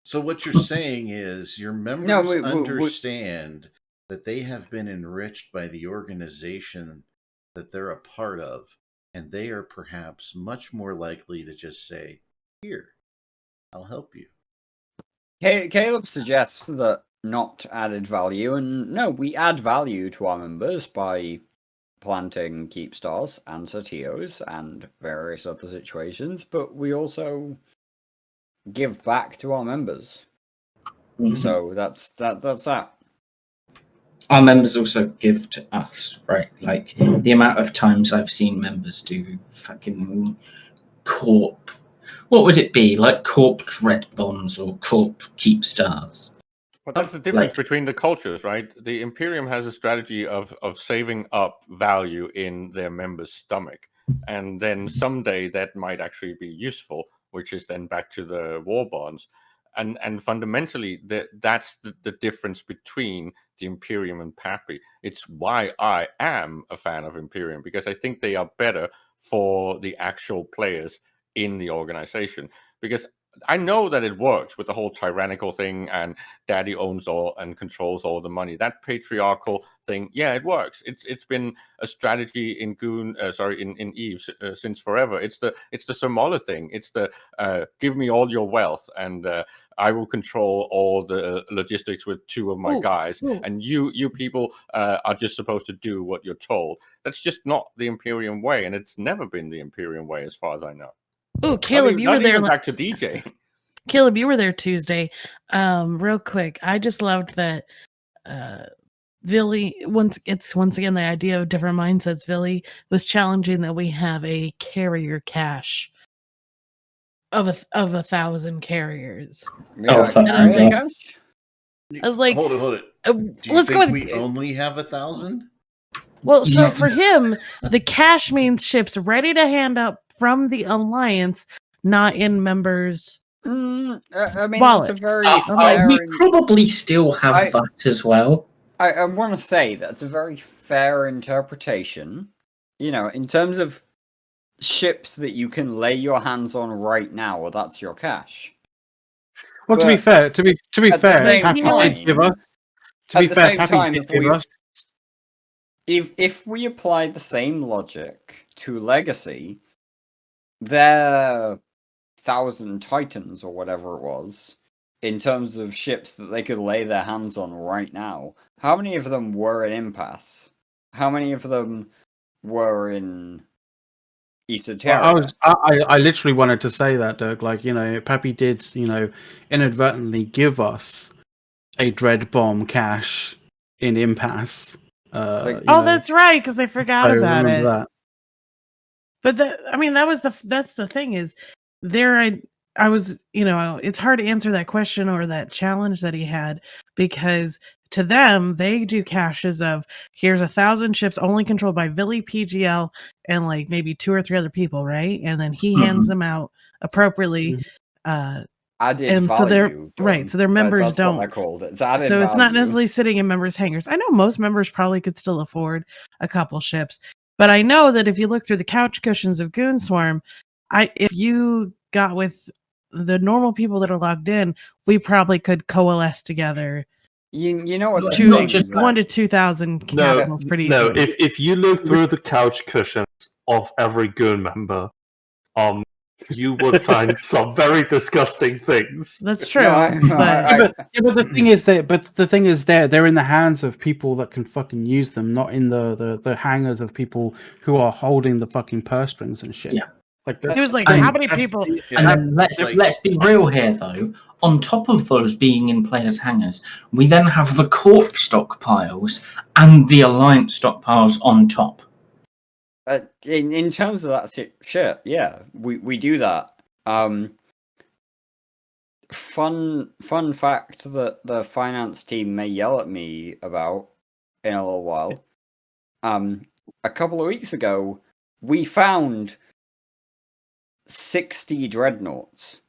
So what you're saying is your members understand that they have been enriched by the organization that they're a part of, and they are perhaps much more likely to just say, "Here, I'll help you." Caleb suggests that not added value, and no, we add value to our members by planting Keepstars and Satios and various other situations, but we also give back to our members. So that's that. Our members also give to us, right? Like, the amount of times I've seen members do fucking corp. What would it be? Like corp Red Bombs or corp Keepstars? But that's the difference between the cultures, right? The Imperium has a strategy of saving up value in their members' stomach. And then someday that might actually be useful, which is then back to the war bonds. And fundamentally, that's the difference between the Imperium and Pappy. It's why I am a fan of Imperium, because I think they are better for the actual players in the organization. Because I know that it works with the whole tyrannical thing and daddy owns all and controls all the money. That patriarchal thing, yeah, it works. It's been a strategy in in Eve since forever. It's the Sir Moller thing. It's the give me all your wealth and I will control all the logistics with 2 of my guys, and you people are just supposed to do what you're told. That's just not the Imperium way, and it's never been the Imperium way as far as I know. Oh, Caleb, you were there. Back to DJ. Caleb, you were there Tuesday. Real quick, I just loved that. Villy, once again the idea of different mindsets. Villy was challenging that we have a carrier cache of 1,000 carriers. Yeah, I was like, hold it. Do you let's think go. We only have 1,000. Well, so for him, the cache means ships ready to hand out from the Alliance, not in members' I mean, wallets. that's a very we probably still have that as well. I want to say that's a very fair interpretation. You know, in terms of ships that you can lay your hands on right now, well, that's your cache. Well, but to be fair, Pappy did give us. If we applied the same logic to Legacy, their 1,000 Titans or whatever it was, in terms of ships that they could lay their hands on right now, how many of them were in Impasse? How many of them were in Esoterica? I literally wanted to say that, Dirk. Like, you know, Pappy did, you know, inadvertently give us a Dread Bomb cache in Impasse. That's right, because they forgot about it. That. But that's the thing is, I was, you know, it's hard to answer that question or that challenge that he had, because to them, they do caches of here's 1,000 ships only controlled by Villy, PGL, and like maybe 2 or 3 other people, right? And then he hands them out appropriately. Added value. So their members that's don't. What they're called. It's added so it's value. not necessarily sitting in members' hangars. I know most members probably could still afford a couple ships, but I know that if you look through the couch cushions of Goonswarm, if you got with the normal people that are logged in, we probably could coalesce together. You know what's 1,000 to 2,000 capitals pretty easily. If you look through the couch cushions of every Goon member, you would find some very disgusting things. That's true. But the thing is, they're in the hands of people that can fucking use them, not in the hangars of people who are holding the fucking purse strings and shit. Yeah. Like he was like, how many people? And then let's be real here, though. On top of those being in players' hangars, we then have the Corp stockpiles and the Alliance stockpiles on top. In terms of that shit, yeah, we do that. Fun fact that the finance team may yell at me about in a little while. A couple of weeks ago, we found 60 dreadnoughts.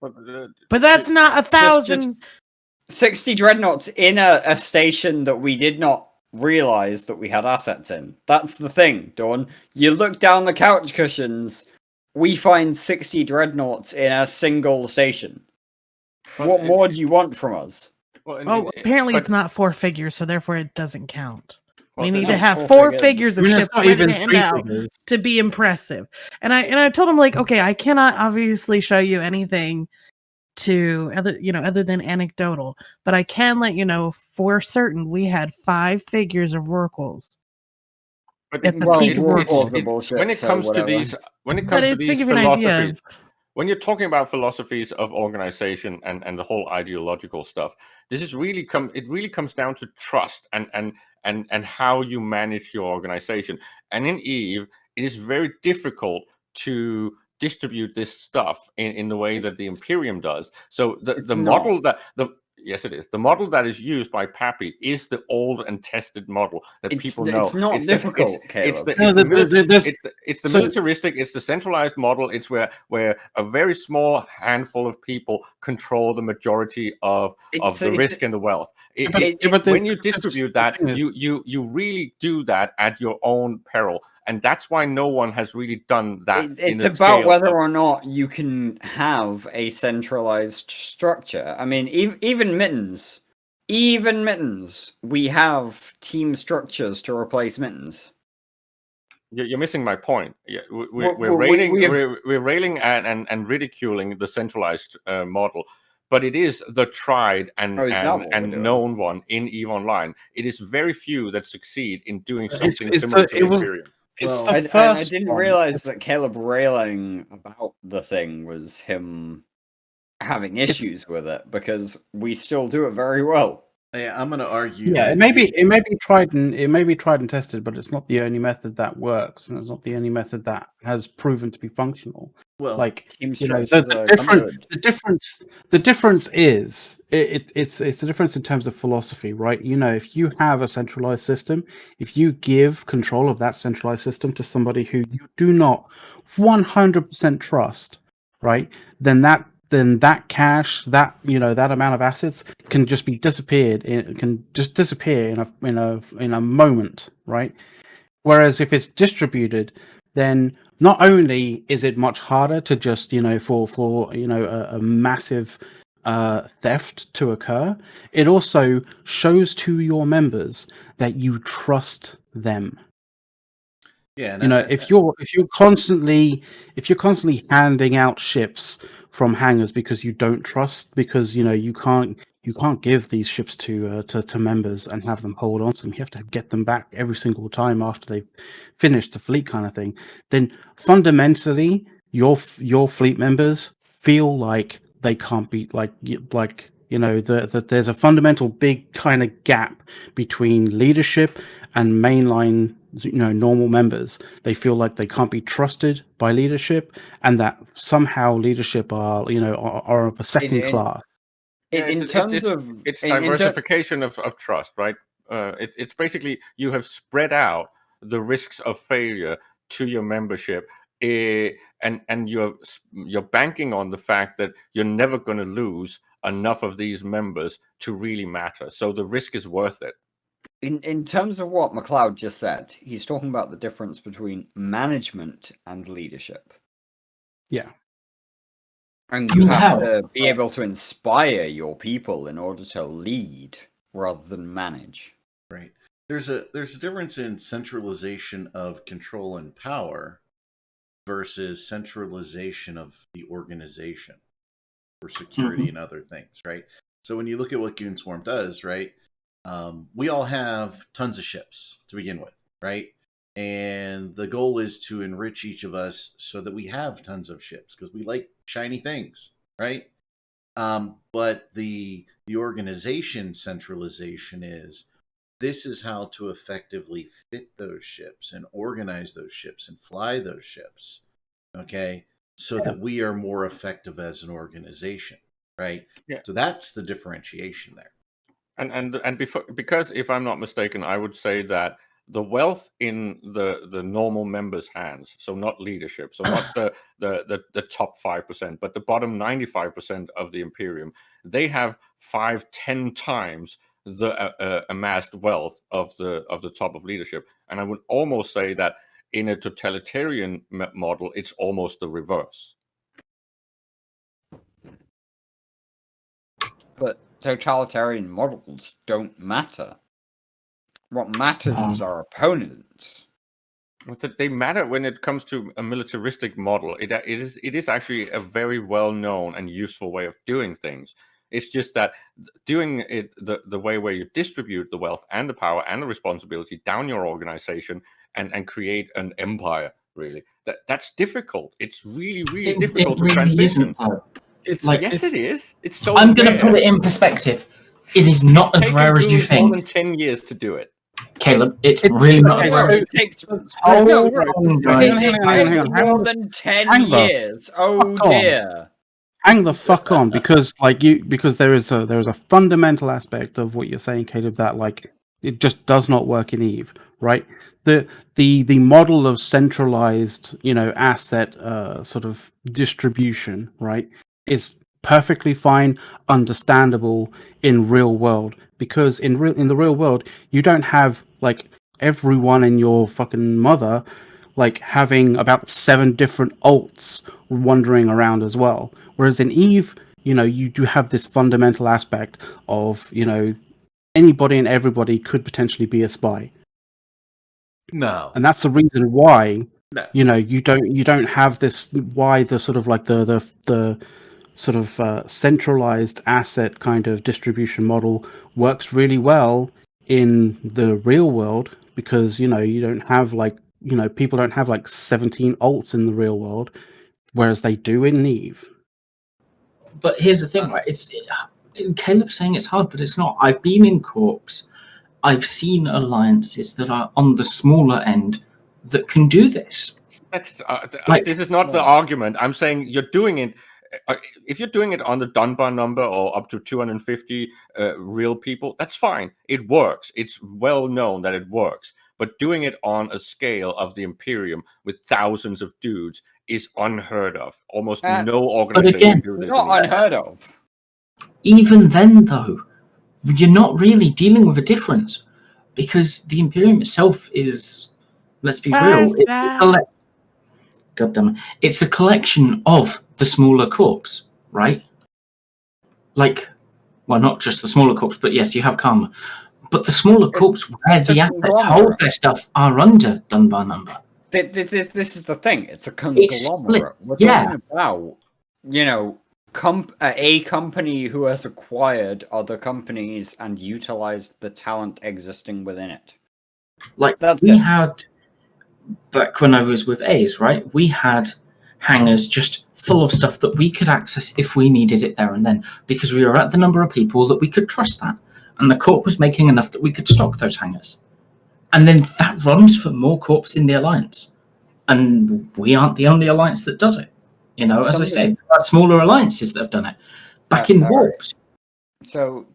But that's not 1,000. 60 dreadnoughts in a station that we did not realize that we had assets in. That's the thing, Dawn. You look down the couch cushions, we find 60 dreadnoughts in a single station. What more do you want from us? Apparently it's not 4 figures, so therefore it doesn't count. We need to have 4 figures of ships to be impressive. And I told him, like, okay, I cannot obviously show you anything other than anecdotal, but I can let you know for certain we had 5 figures of Rorquals. When it comes to these philosophies, when you're talking about philosophies of organization and the whole ideological stuff, it really comes down to trust and how you manage your organization. And in Eve, it is very difficult to distribute this stuff in the way that the Imperium does. So the model that is used by Pappy is the old and tested model that people know. It's not difficult, Caleb. It's the militaristic, it's the centralized model. It's where a very small handful of people control the majority of the risk and the wealth. When you distribute that, you really do that at your own peril. and that's why no one has really done that. It's about whether or not you can have a centralized structure. I mean, even Mittens, we have team structures to replace Mittens. You're missing my point. Yeah, we're railing and ridiculing the centralized model, but it is the tried and known one in EVE Online. It is very few that succeed in doing something similar to Imperium. I didn't realize that Caleb railing about the thing was him having issues with it, because we still do it very well. Yeah, I'm going to argue. Yeah, it may be tried and tested, but it's not the only method that works, and it's not the only method that has proven to be functional. Well, like the difference is it's the difference in terms of philosophy, right? If you have a centralized system, if you give control of that centralized system to somebody who you do not 100% trust, right? Then that cash, that that amount of assets can just be disappeared. It can just disappear in a moment, right? Whereas if it's distributed, then not only is it much harder to just for a massive theft to occur, it also shows to your members that you trust them. Yeah, if you're constantly handing out ships from hangars because you don't trust, because you can't give these ships to members and have them hold on to them. You have to get them back every single time after they've finished the fleet, kind of thing. Then fundamentally, your fleet members feel like they can't be that there's a fundamental big kind of gap between leadership and mainline normal members. They feel like they can't be trusted by leadership, and that somehow leadership are of a second class. It's diversification of trust, right? It's basically you have spread out the risks of failure to your membership, and you're banking on the fact that you're never going to lose enough of these members to really matter. So the risk is worth it. In terms of what McLeod just said, he's talking about the difference between management and leadership. Yeah. And you have to be able to inspire your people in order to lead rather than manage. Right. There's a difference in centralization of control and power versus centralization of the organization for security and other things, right? So when you look at what Goonswarm does, right? We all have tons of ships to begin with, right? And the goal is to enrich each of us so that we have tons of ships because we like shiny things, right? But the organization centralization is this is how to effectively fit those ships and organize those ships and fly those ships, okay? So that we are more effective as an organization, right? Yeah. So that's the differentiation there. And because if I'm not mistaken, I would say that the wealth in the normal members' hands, so not leadership, so not the top 5%, but the bottom 95% of the Imperium, they have 5-10 times the amassed wealth of the top of leadership. And I would almost say that in a totalitarian model, it's almost the reverse. But totalitarian models don't matter. What matters is our opponents. They matter when it comes to a militaristic model. It is actually a very well known and useful way of doing things. It's just that doing it the way where you distribute the wealth and the power and the responsibility down your organization and create an empire, really, that's difficult. It's really difficult to transition. Yes, it is. It's so. I'm going to put it in perspective. It is not as rare as you think. More than 10 years to do it. Caleb, it's really not as rare. It takes more than 10 years. Oh dear. Hang the fuck on, because there is a fundamental aspect of what you're saying, Caleb, that it just does not work in EVE, right? The model of centralized, asset sort of distribution, right, is perfectly fine, understandable in real world, because in the real world you don't have everyone in your fucking mother like having about 7 different alts wandering around as well. Whereas in Eve, you do have this fundamental aspect of, anybody and everybody could potentially be a spy. No. And that's the reason why, No. you don't have this, why the sort of like the sort of centralized asset kind of distribution model works really well in the real world, because, you don't have like, people don't have like 17 alts in the real world, whereas they do in Eve. But here's the thing, right? Caleb's saying it's hard, but it's not. I've been in Corps. I've seen alliances that are on the smaller end that can do this. This is not the argument. I'm saying you're doing it. If you're doing it on the Dunbar number or up to 250 real people, that's fine. It works. It's well known that it works. But doing it on a scale of the Imperium with thousands of dudes is unheard of. Almost no organization do this. Not unheard of. Even then, though, you're not really dealing with a difference, because the Imperium itself is, let's be real, it's a collection of the smaller corps, right? Like, well, not just the smaller corps, but yes, you have Karma. But the smaller corps where the assets hold their stuff are under Dunbar number. This is the thing. It's a conglomerate. We're talking about, a company who has acquired other companies and utilized the talent existing within it. Like, we had, back when I was with A's, right? We had hangars just full of stuff that we could access if we needed it there and then, because we were at the number of people that we could trust that. And the Corp was making enough that we could stock those hangars. And then that runs for more Corps in the Alliance. And we aren't the only Alliance that does it. As I say, there are smaller alliances that have done it. Back in Warps. So,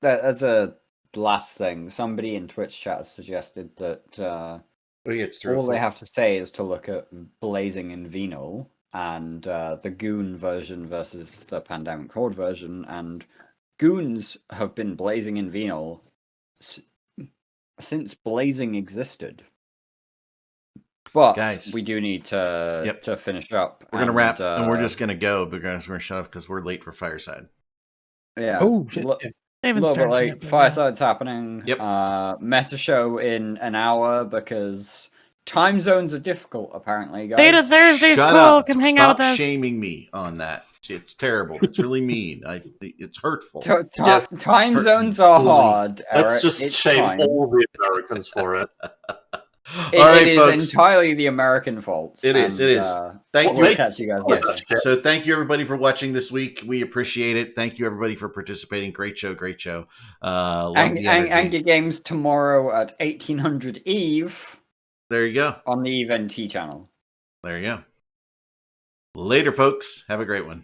as a last thing, somebody in Twitch chat suggested that all they have to say is to look at Blazing in Venal and the Goon version versus the Pandemic Horde version, and Goons have been blazing in Venal since Blazing existed. But guys, we do need to finish up. We're going to wrap, and we're just going to go because we're going to shut off because we're late for Fireside. Yeah. Oh, shit. A little bit late. Fireside's happening. Yep. Meta show in an hour because time zones are difficult, apparently, guys. Thursday's Shut cool. up. Come hang Stop out with us. shaming me on that. It's terrible. It's really mean. It's hurtful. Time zones are hard. Let's just shame all the Americans for it. It is entirely the American fault. It is. Thank you. We'll catch you guys later. So thank you everybody for watching this week. We appreciate it. Thank you everybody for participating. Great show. Angry Games tomorrow at 1800 Eve. There you go. On the Eve NT channel. There you go. Later, folks. Have a great one.